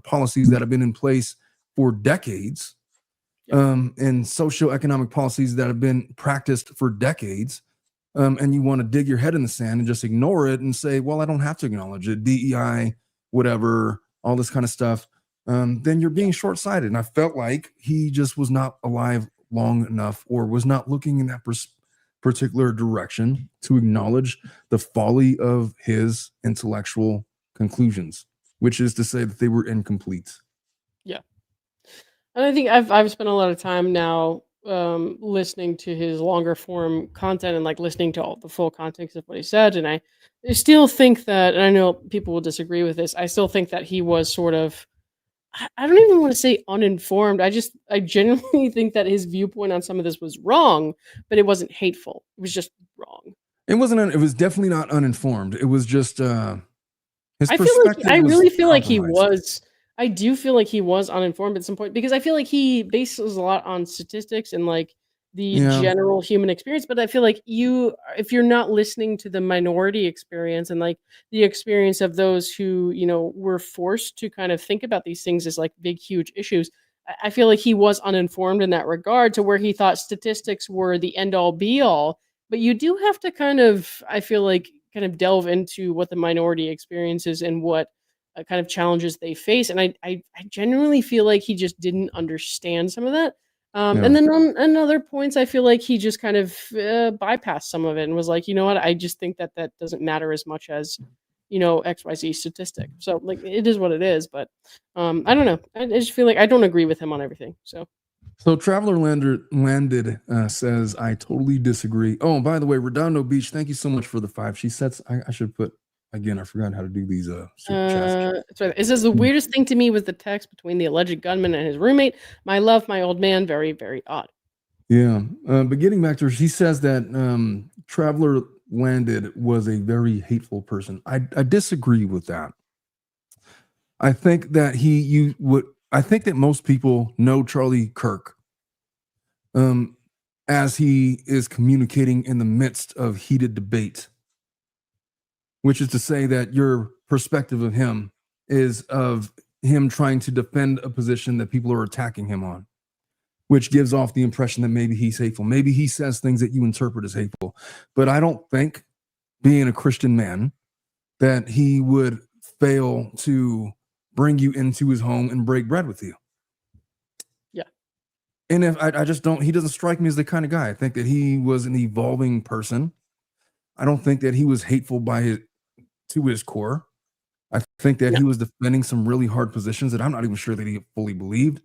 policies that have been in place for decades, and socioeconomic policies that have been practiced for decades, and you want to dig your head in the sand and just ignore it and say, well, I don't have to acknowledge it, DEI, whatever, all this kind of stuff, then you're being short-sighted. And I felt like he just was not alive long enough, or was not looking in that particular direction to acknowledge the folly of his intellectual conclusions, which is to say that they were incomplete. Yeah. And I think I've spent a lot of time now listening to his longer form content and like listening to all the full context of what he said. And I still think that, and I know people will disagree with this, I still think that he was sort of, I don't even want to say uninformed. I genuinely think that his viewpoint on some of this was wrong, but it wasn't hateful. It was just wrong. It was definitely not uninformed. It was just his I feel like perspective I was really feel like he compromised. was. I do feel like he was uninformed at some point because I feel like he bases a lot on statistics and like the Yeah. general human experience. But I feel like if you're not listening to the minority experience and like the experience of those who were forced to kind of think about these things as like big, huge issues, I feel like he was uninformed in that regard to where he thought statistics were the end all be all. But you do have to kind of, I feel like, kind of delve into what the minority experiences and what kind of challenges they face. And I genuinely feel like he just didn't understand some of that. Yeah. And then on other points, I feel like he just kind of bypassed some of it and was like, you know what, I just think that doesn't matter as much as, XYZ statistic. So like it is what it is. But I don't know. I just feel like I don't agree with him on everything. So Traveler Landed says, I totally disagree. Oh, by the way, Redondo Beach, thank you so much for the 5. She says, I should put, again, I forgot how to do these super chats. That's right. It says the weirdest thing to me was the text between the alleged gunman and his roommate. My love, my old man, very, very odd. Yeah. But getting back to her, she says that Traveler Landed was a very hateful person. I disagree with that. I think that I think that most people know Charlie Kirk as he is communicating in the midst of heated debate, which is to say that your perspective of him is of him trying to defend a position that people are attacking him on, which gives off the impression that maybe he's hateful. Maybe he says things that you interpret as hateful. But I don't think, being a Christian man, that he would fail to bring you into his home and break bread with you. Yeah. And if I just don't, he doesn't strike me as the kind of guy. I think that he was an evolving person. I don't think that he was hateful to his core. I think that he was defending some really hard positions that I'm not even sure that he fully believed.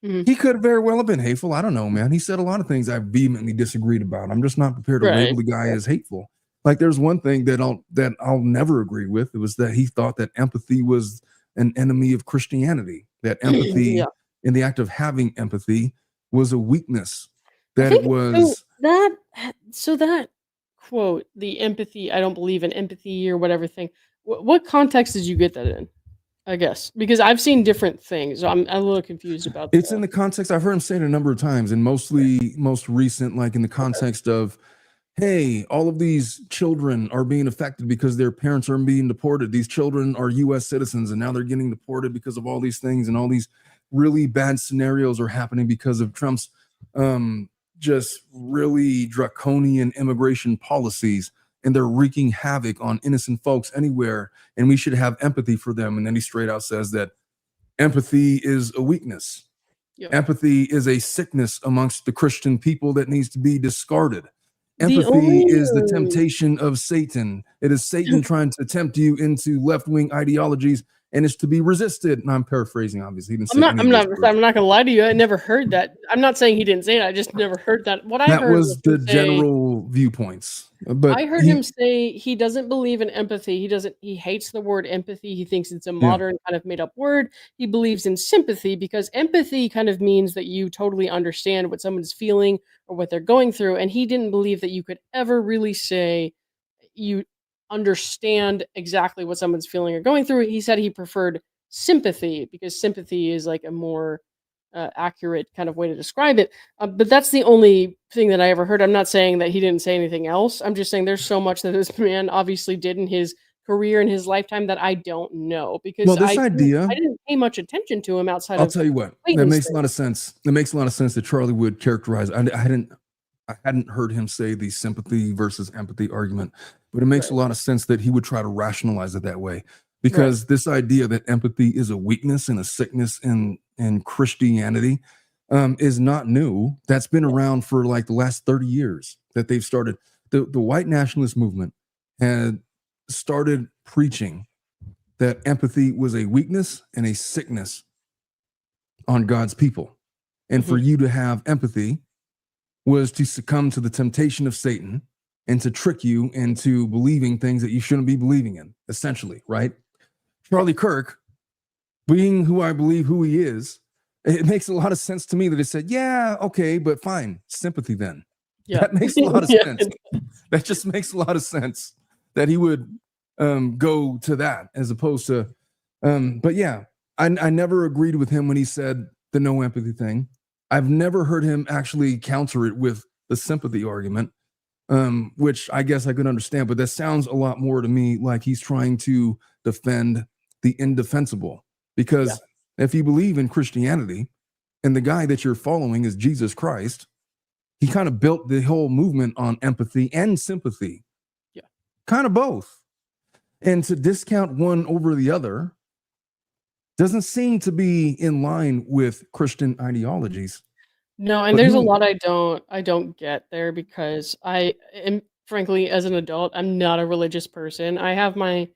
Mm-hmm. He could very well have been hateful. I don't know, man. He said a lot of things I vehemently disagreed about. I'm just not prepared to label the guy as hateful. Like there's one thing that I'll never agree with. It was that he thought that empathy was an enemy of Christianity. That empathy, in the act of having empathy, was a weakness. That it was that quote, the empathy, I don't believe in empathy or whatever thing. What context did you get that in? I guess because I've seen different things. So I'm a little confused about it's that. In the context, I've heard him say it a number of times, and most recent, like in the context of, hey, all of these children are being affected because their parents are being deported. These children are U.S. citizens, and now they're getting deported because of all these things, and all these really bad scenarios are happening because of Trump's just really draconian immigration policies, and they're wreaking havoc on innocent folks anywhere, and we should have empathy for them. And then he straight out says that empathy is a weakness. Yep. Empathy is a sickness amongst the Christian people that needs to be discarded. Empathy is the temptation of Satan. It is Satan trying to tempt you into left-wing ideologies, and it's to be resisted. And I'm paraphrasing, obviously. I'm not going to lie to you. I never heard that. I'm not saying he didn't say it. I just never heard that. What I heard was the general viewpoints. But I heard him say he doesn't believe in empathy. He hates the word empathy. He thinks it's a modern kind of made up word. He believes in sympathy because empathy kind of means that you totally understand what someone's feeling or what they're going through. And he didn't believe that you could ever really say you understand exactly what someone's feeling or going through. He said he preferred sympathy because sympathy is like a more accurate kind of way to describe it. But that's the only thing that I ever heard. I'm not saying that he didn't say anything else. I'm just saying there's so much that this man obviously did in his career in his lifetime that I don't know, because Well, this idea, I didn't pay much attention to him outside I'll of tell you what, that Clayton's makes a thing. lot of sense. It makes a lot of sense that Charlie would characterize. I hadn't heard him say the sympathy versus empathy argument, but it makes a Right. lot of sense that he would try to rationalize it that way, Right. because this idea that empathy is a weakness and a sickness in Christianity is not new. That's been Yeah. around for like the last 30 years that they've started. The white nationalist movement had started preaching that empathy was a weakness and a sickness on God's people. And for you to have empathy was to succumb to the temptation of Satan and to trick you into believing things that you shouldn't be believing in, essentially, right? Charlie Kirk, being who I believe who he is, it makes a lot of sense to me that he said, yeah, okay, but fine, sympathy then. Yeah. That makes a lot of Yeah. sense. That just makes a lot of sense that he would go to that as opposed to, but yeah, I never agreed with him when he said the no empathy thing. I've never heard him actually counter it with the sympathy argument, which I guess I could understand, but that sounds a lot more to me like he's trying to defend the indefensible. Because if you believe in Christianity and the guy that you're following is Jesus Christ, he kind of built the whole movement on empathy and sympathy. Yeah. Kind of both. And to discount one over the other doesn't seem to be in line with Christian ideologies. No, and But there's a who, lot I don't get there, because I am, frankly, as an adult, I'm not a religious person. I have my,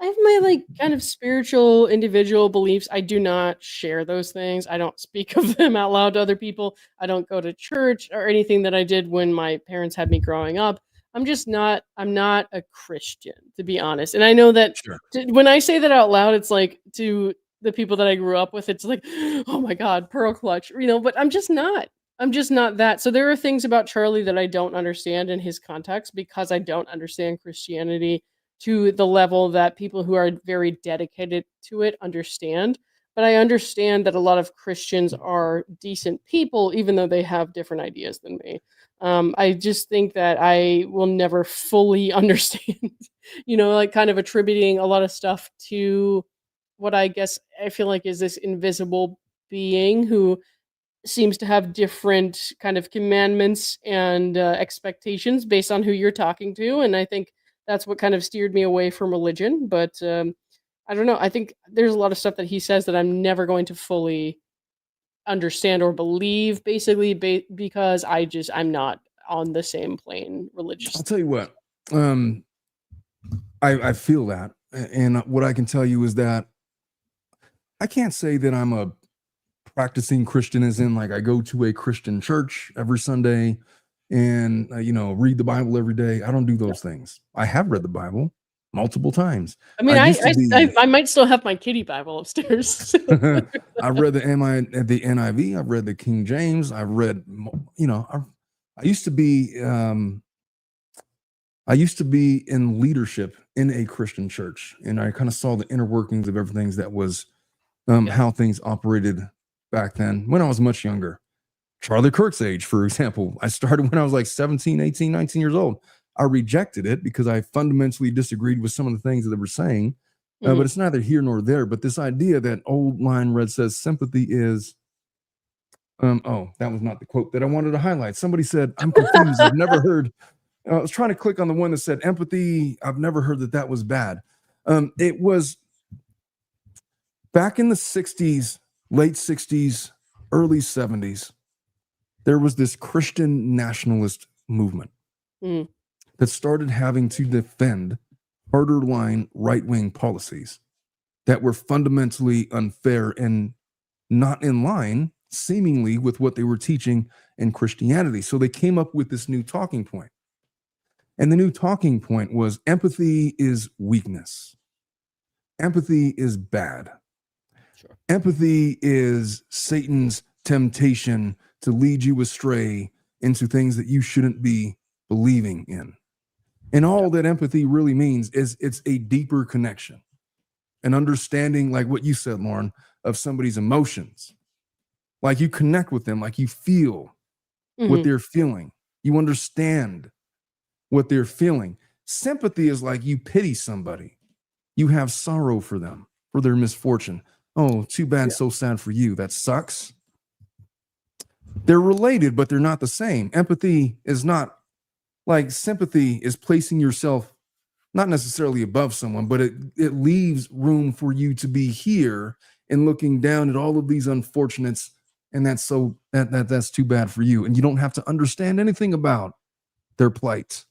like, kind of spiritual individual beliefs. I do not share those things. I don't speak of them out loud to other people. I don't go to church or anything that I did when my parents had me growing up. I'm not a Christian, to be honest. And I know that sure. when I say that out loud, it's like to the people that I grew up with, it's like, oh my God, pearl clutch, but I'm just not. I'm just not that. So there are things about Charlie that I don't understand in his context, because I don't understand Christianity to the level that people who are very dedicated to it understand. But I understand that a lot of Christians are decent people, even though they have different ideas than me. I just think that I will never fully understand, like, kind of attributing a lot of stuff to what I guess I feel like is this invisible being who seems to have different kind of commandments and expectations based on who you're talking to. And I think that's what kind of steered me away from religion. But I don't know. I think there's a lot of stuff that he says that I'm never going to fully understand or believe, basically, because I'm not on the same plane I'll religiously. tell you what, I feel that. And what I can tell you is that I can't say that I'm a practicing Christian as in like I go to a Christian church every Sunday and read the Bible every day. I don't do those things. I have read the Bible multiple times. I mean, I used to be I might still have my kitty Bible upstairs. I've read the NIV, I've read the King James, I've read I used to be in leadership in a Christian church, and I kind of saw the inner workings of everything that was how things operated back then when I was much younger. Charlie Kirk's age, for example. I started when I was like 17, 18, 19 years old. I rejected it because I fundamentally disagreed with some of the things that they were saying. But it's neither here nor there. But this idea that old line red says sympathy is, that was not the quote that I wanted to highlight. Somebody said, I'm confused. I've never heard. I was trying to click on the one that said empathy. I've never heard that was bad. It was back in the 60s, late 60s, early 70s. There was this Christian nationalist movement that started having to defend harder line right-wing policies that were fundamentally unfair and not in line, seemingly, with what they were teaching in Christianity. So they came up with this new talking point. And the new talking point was empathy is weakness. Empathy is bad. Sure. Empathy is Satan's temptation to lead you astray into things that you shouldn't be believing in. And all that empathy really means is it's a deeper connection, an understanding, like what you said, Lauren, of somebody's emotions. Like you connect with them, like you feel what they're feeling. You understand what they're feeling. Sympathy is like you pity somebody. You have sorrow for them, for their misfortune. Oh, too bad, so sad for you. That sucks. They're related, but they're not the same. Empathy is not like sympathy is placing yourself not necessarily above someone, but it leaves room for you to be here and looking down at all of these unfortunates, and that's too bad for you, and you don't have to understand anything about their plight.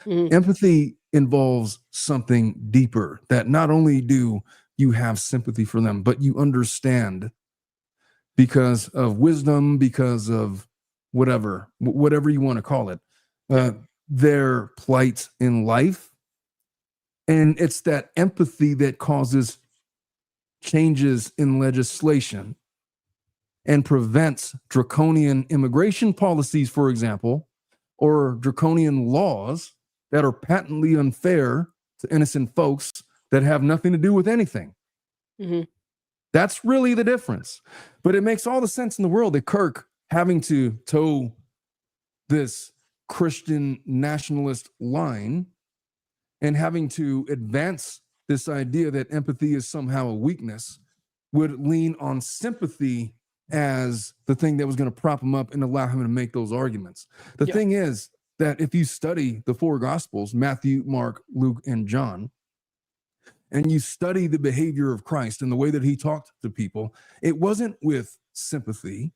Empathy involves something deeper, that not only do you have sympathy for them, but you understand because of wisdom, because of whatever you want to call it, their plight in life. And it's that empathy that causes changes in legislation and prevents draconian immigration policies, for example, or draconian laws that are patently unfair to innocent folks that have nothing to do with anything. That's really the difference. But it makes all the sense in the world that Kirk, having to toe this Christian nationalist line and having to advance this idea that empathy is somehow a weakness, would lean on sympathy as the thing that was going to prop him up and allow him to make those arguments. The thing is that if you study the four Gospels, Matthew, Mark, Luke, and John, and you study the behavior of Christ and the way that he talked to people, it wasn't with sympathy.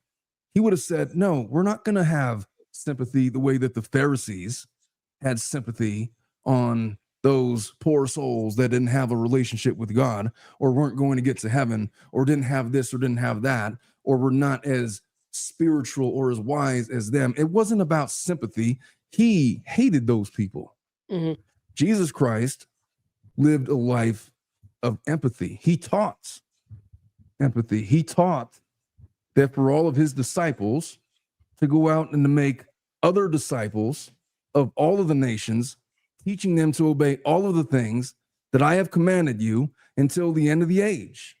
He would have said, no, we're not going to have sympathy the way that the Pharisees had sympathy on those poor souls that didn't have a relationship with God, or weren't going to get to heaven, or didn't have this or didn't have that, or were not as spiritual or as wise as them. It wasn't about sympathy. He hated those people. Jesus Christ lived a life of empathy. He taught empathy. He taught that for all of his disciples to go out and to make other disciples of all of the nations, teaching them to obey all of the things that I have commanded you until the end of the age.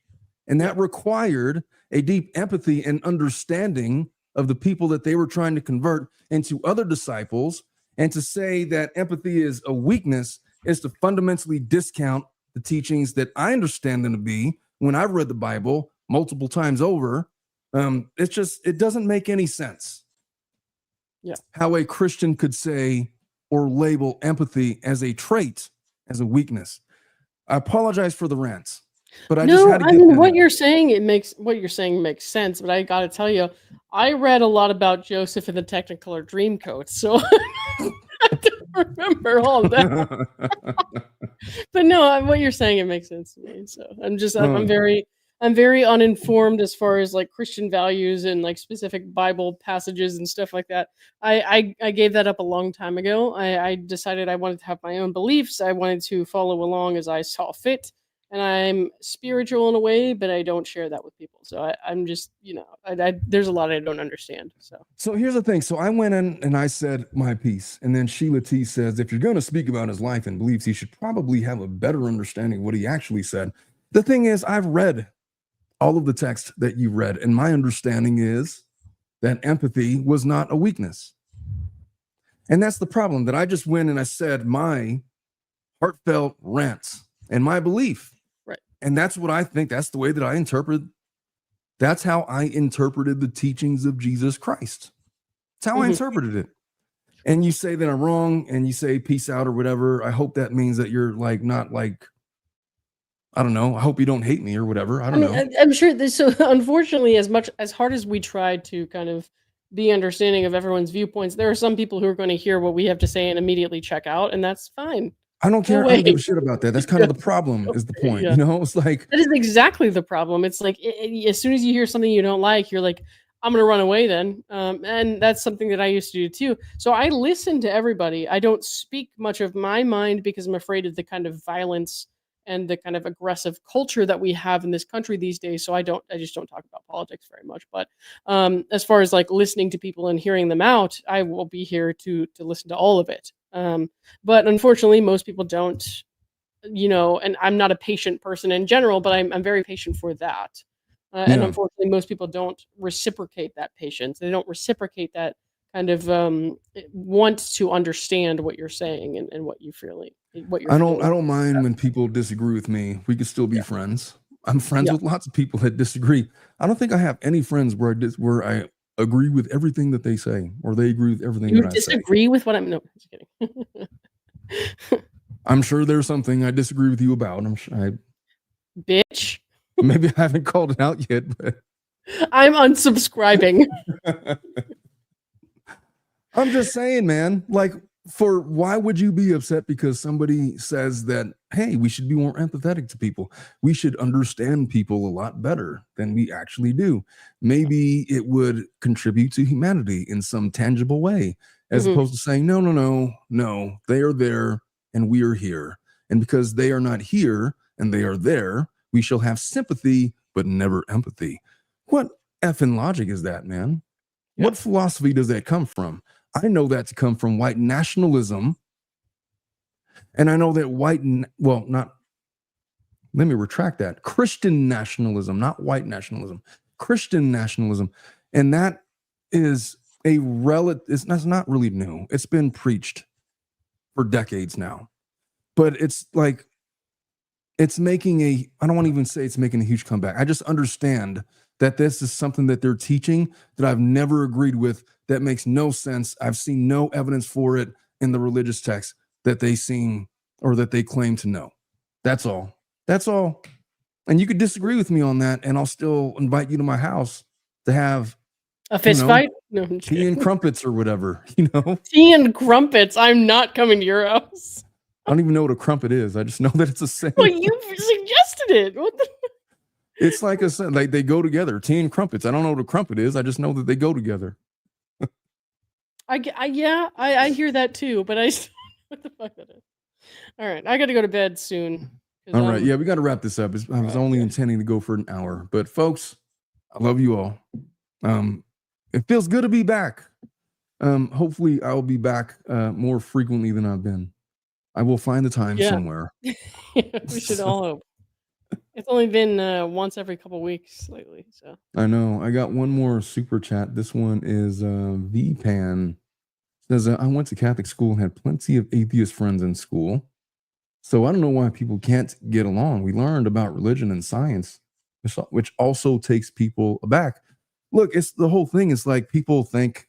And that required a deep empathy and understanding of the people that they were trying to convert into other disciples. And to say that empathy is a weakness is to fundamentally discount the teachings that I understand them to be when I've read the Bible multiple times over. It doesn't make any sense. How a Christian could say or label empathy as a trait, as a weakness. I apologize for the rants, but I just had to get what you're saying makes sense, but I got to tell you, I read a lot about Joseph and the Technicolor Dreamcoat, so I don't remember all that. But no, what you're saying, it makes sense to me. So I'm very uninformed as far as like Christian values and like specific Bible passages and stuff like that. I gave that up a long time ago. I decided I wanted to have my own beliefs. I wanted to follow along as I saw fit. And I'm spiritual in a way, but I don't share that with people. So I'm just, there's a lot I don't understand. So here's the thing. So I went in and I said my piece. And then Sheila T says, if you're going to speak about his life and beliefs, you should probably have a better understanding of what he actually said. The thing is, I've read all of the text that you read, and my understanding is that empathy was not a weakness. And that's the problem, that I just went and I said my heartfelt rants and my belief. Right. And that's what I think. That's the way that I interpret. That's how I interpreted the teachings of Jesus Christ. That's how I interpreted it. And you say that I'm wrong and you say peace out or whatever. I hope that means that you're like, not like, I don't know. I hope you don't hate me or whatever. I don't know. I'm sure this. So unfortunately, as hard as we try to kind of be understanding of everyone's viewpoints, there are some people who are going to hear what we have to say and immediately check out, and that's fine. I don't care. I don't give a shit about that. That's kind of the problem, is the point. Yeah. You know, it's like, that is exactly the problem. It's like as soon as you hear something you don't like, you're like, I'm going to run away then. And that's something that I used to do too. So I listen to everybody. I don't speak much of my mind because I'm afraid of the kind of violence and the kind of aggressive culture that we have in this country these days. So I just don't talk about politics very much. But as far as like listening to people and hearing them out, I will be here to listen to all of it. But unfortunately, most people don't, and I'm not a patient person in general, but I'm very patient for that. And unfortunately, most people don't reciprocate that patience. They don't reciprocate that kind of want to understand what you're saying and what you're feeling. what you're I feeling. don't mind when people disagree with me. We could still be friends. I'm friends with lots of people that disagree. I don't think I have any friends where I agree with everything that they say, or they agree with everything that I say. You disagree with what I'm no, just kidding. I'm sure there's something I disagree with you about. I'm sure Bitch. Maybe I haven't called it out yet, but I'm unsubscribing. I'm just saying, man, like, why would you be upset because somebody says that, hey, we should be more empathetic to people? We should understand people a lot better than we actually do. Maybe it would contribute to humanity in some tangible way, as opposed to saying, no, they are there and we are here. And because they are not here and they are there, we shall have sympathy, but never empathy. What effing logic is that, man? Yeah. What philosophy does that come from? I know that to come from white nationalism. And I know that let me retract that. Christian nationalism, not white nationalism, Christian nationalism. And that is that's not really new. It's been preached for decades now. But it's like, I don't want to even say it's making a huge comeback. I just understand that this is something that they're teaching that I've never agreed with, that makes no sense. I've seen no evidence for it in the religious texts that they seem or that they claim to know. That's all. That's all. And you could disagree with me on that, and I'll still invite you to my house to have a fist fight. No, tea and crumpets or whatever, Tea and crumpets. I'm not coming to your house. I don't even know what a crumpet is. I just know that it's a saying. Well, you suggested it. What the? It's like they go together. Tea and crumpets. I don't know what a crumpet is. I just know that they go together. I hear that too, but what the fuck that is. All right, I got to go to bed soon. All right, yeah, we got to wrap this up. I was only intending to go for an hour, but folks, I love you all. It feels good to be back. Hopefully, I'll be back more frequently than I've been. I will find the time somewhere. We should all hope. It's only been once every couple weeks lately, so. I know. I got one more super chat. This one is VPan. Says, I went to Catholic school and had plenty of atheist friends in school. So I don't know why people can't get along. We learned about religion and science, which also takes people aback. Look, it's the whole thing. It's like people think,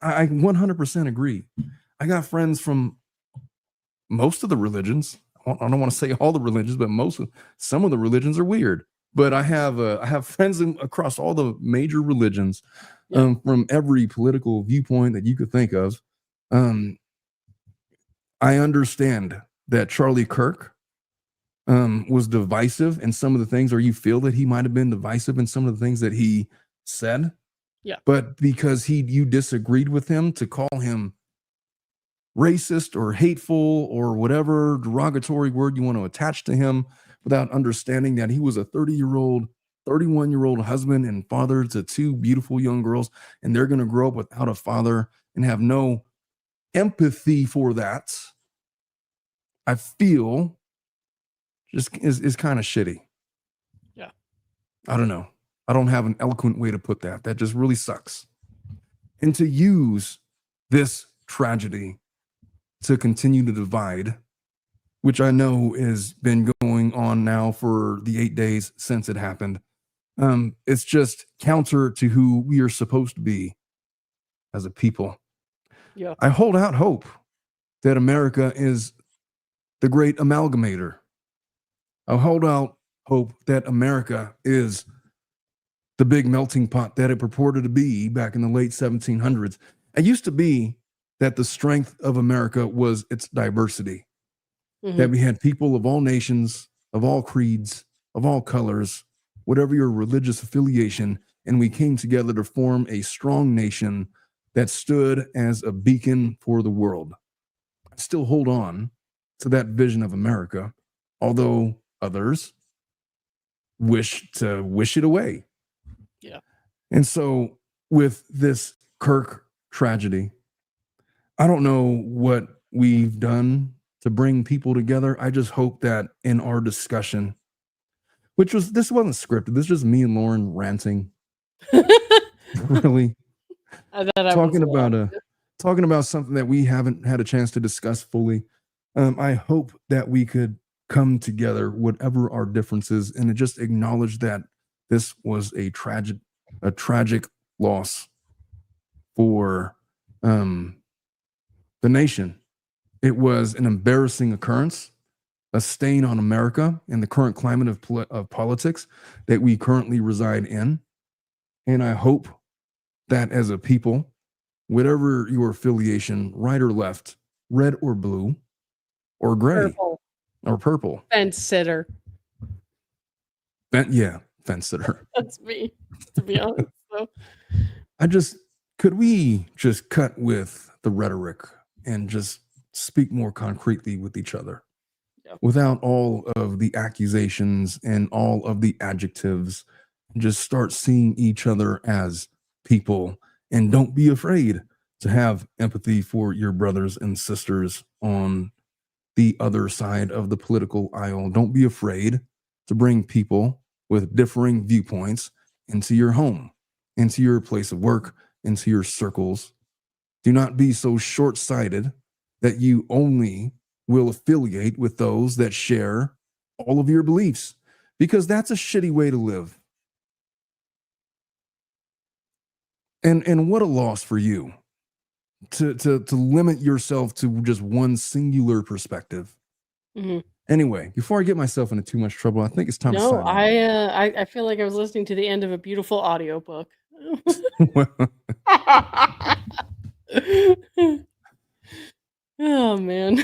I 100% agree. I got friends from most of the religions. I don't want to say all the religions, but some of the religions are weird. But I have friends across all the major religions, from every political viewpoint that you could think of. I understand that Charlie Kirk was divisive in some of the things, or you feel that he might have been divisive in some of the things that he said. Yeah. But because you disagreed with him, to call him racist or hateful or whatever derogatory word you want to attach to him, without understanding that he was a 31-year-old husband and father to two beautiful young girls, and they're going to grow up without a father and have no empathy for that, I feel just is kind of shitty. Yeah. I don't know. I don't have an eloquent way to put that. That just really sucks. And to use this tragedy to continue to divide, which I know has been going on now for the 8 days since it happened. It's just counter to who we are supposed to be as a people. Yeah. I hold out hope that America is the great amalgamator. I hold out hope that America is the big melting pot that it purported to be back in the late 1700s. It used to be that the strength of America was its diversity, that we had people of all nations, of all creeds, of all colors, whatever your religious affiliation, and we came together to form a strong nation that stood as a beacon for the world. I still hold on to that vision of America, although others wish it away. Yeah. And so with this Kirk tragedy, I don't know what we've done to bring people together. I just hope that in our discussion, this wasn't scripted, this is just me and Lauren ranting. Really talking about something that we haven't had a chance to discuss fully. I hope that we could come together, whatever our differences, and just acknowledge that this was a tragic loss for the nation. It was an embarrassing occurrence, a stain on America and the current climate of politics that we currently reside in. And I hope that as a people, whatever your affiliation, right or left, red or blue, or gray, Purple. or purple, Fence sitter. fence sitter. That's me, to be honest. So. Could we just cut with the rhetoric and just speak more concretely with each other? Yeah. Without all of the accusations and all of the adjectives, just start seeing each other as people, and don't be afraid to have empathy for your brothers and sisters on the other side of the political aisle. Don't be afraid to bring people with differing viewpoints into your home, into your place of work, into your circles. Do not be so short-sighted that you only will affiliate with those that share all of your beliefs, because that's a shitty way to live. And what a loss for you to limit yourself to just one singular perspective. Mm-hmm. Anyway, before I get myself into too much trouble, I think it's time to sign off. I feel like I was listening to the end of a beautiful audiobook. Oh, man.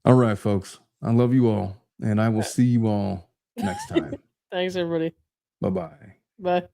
All right, folks. I love you all, and I will see you all next time. Thanks, everybody. Bye-bye. Bye.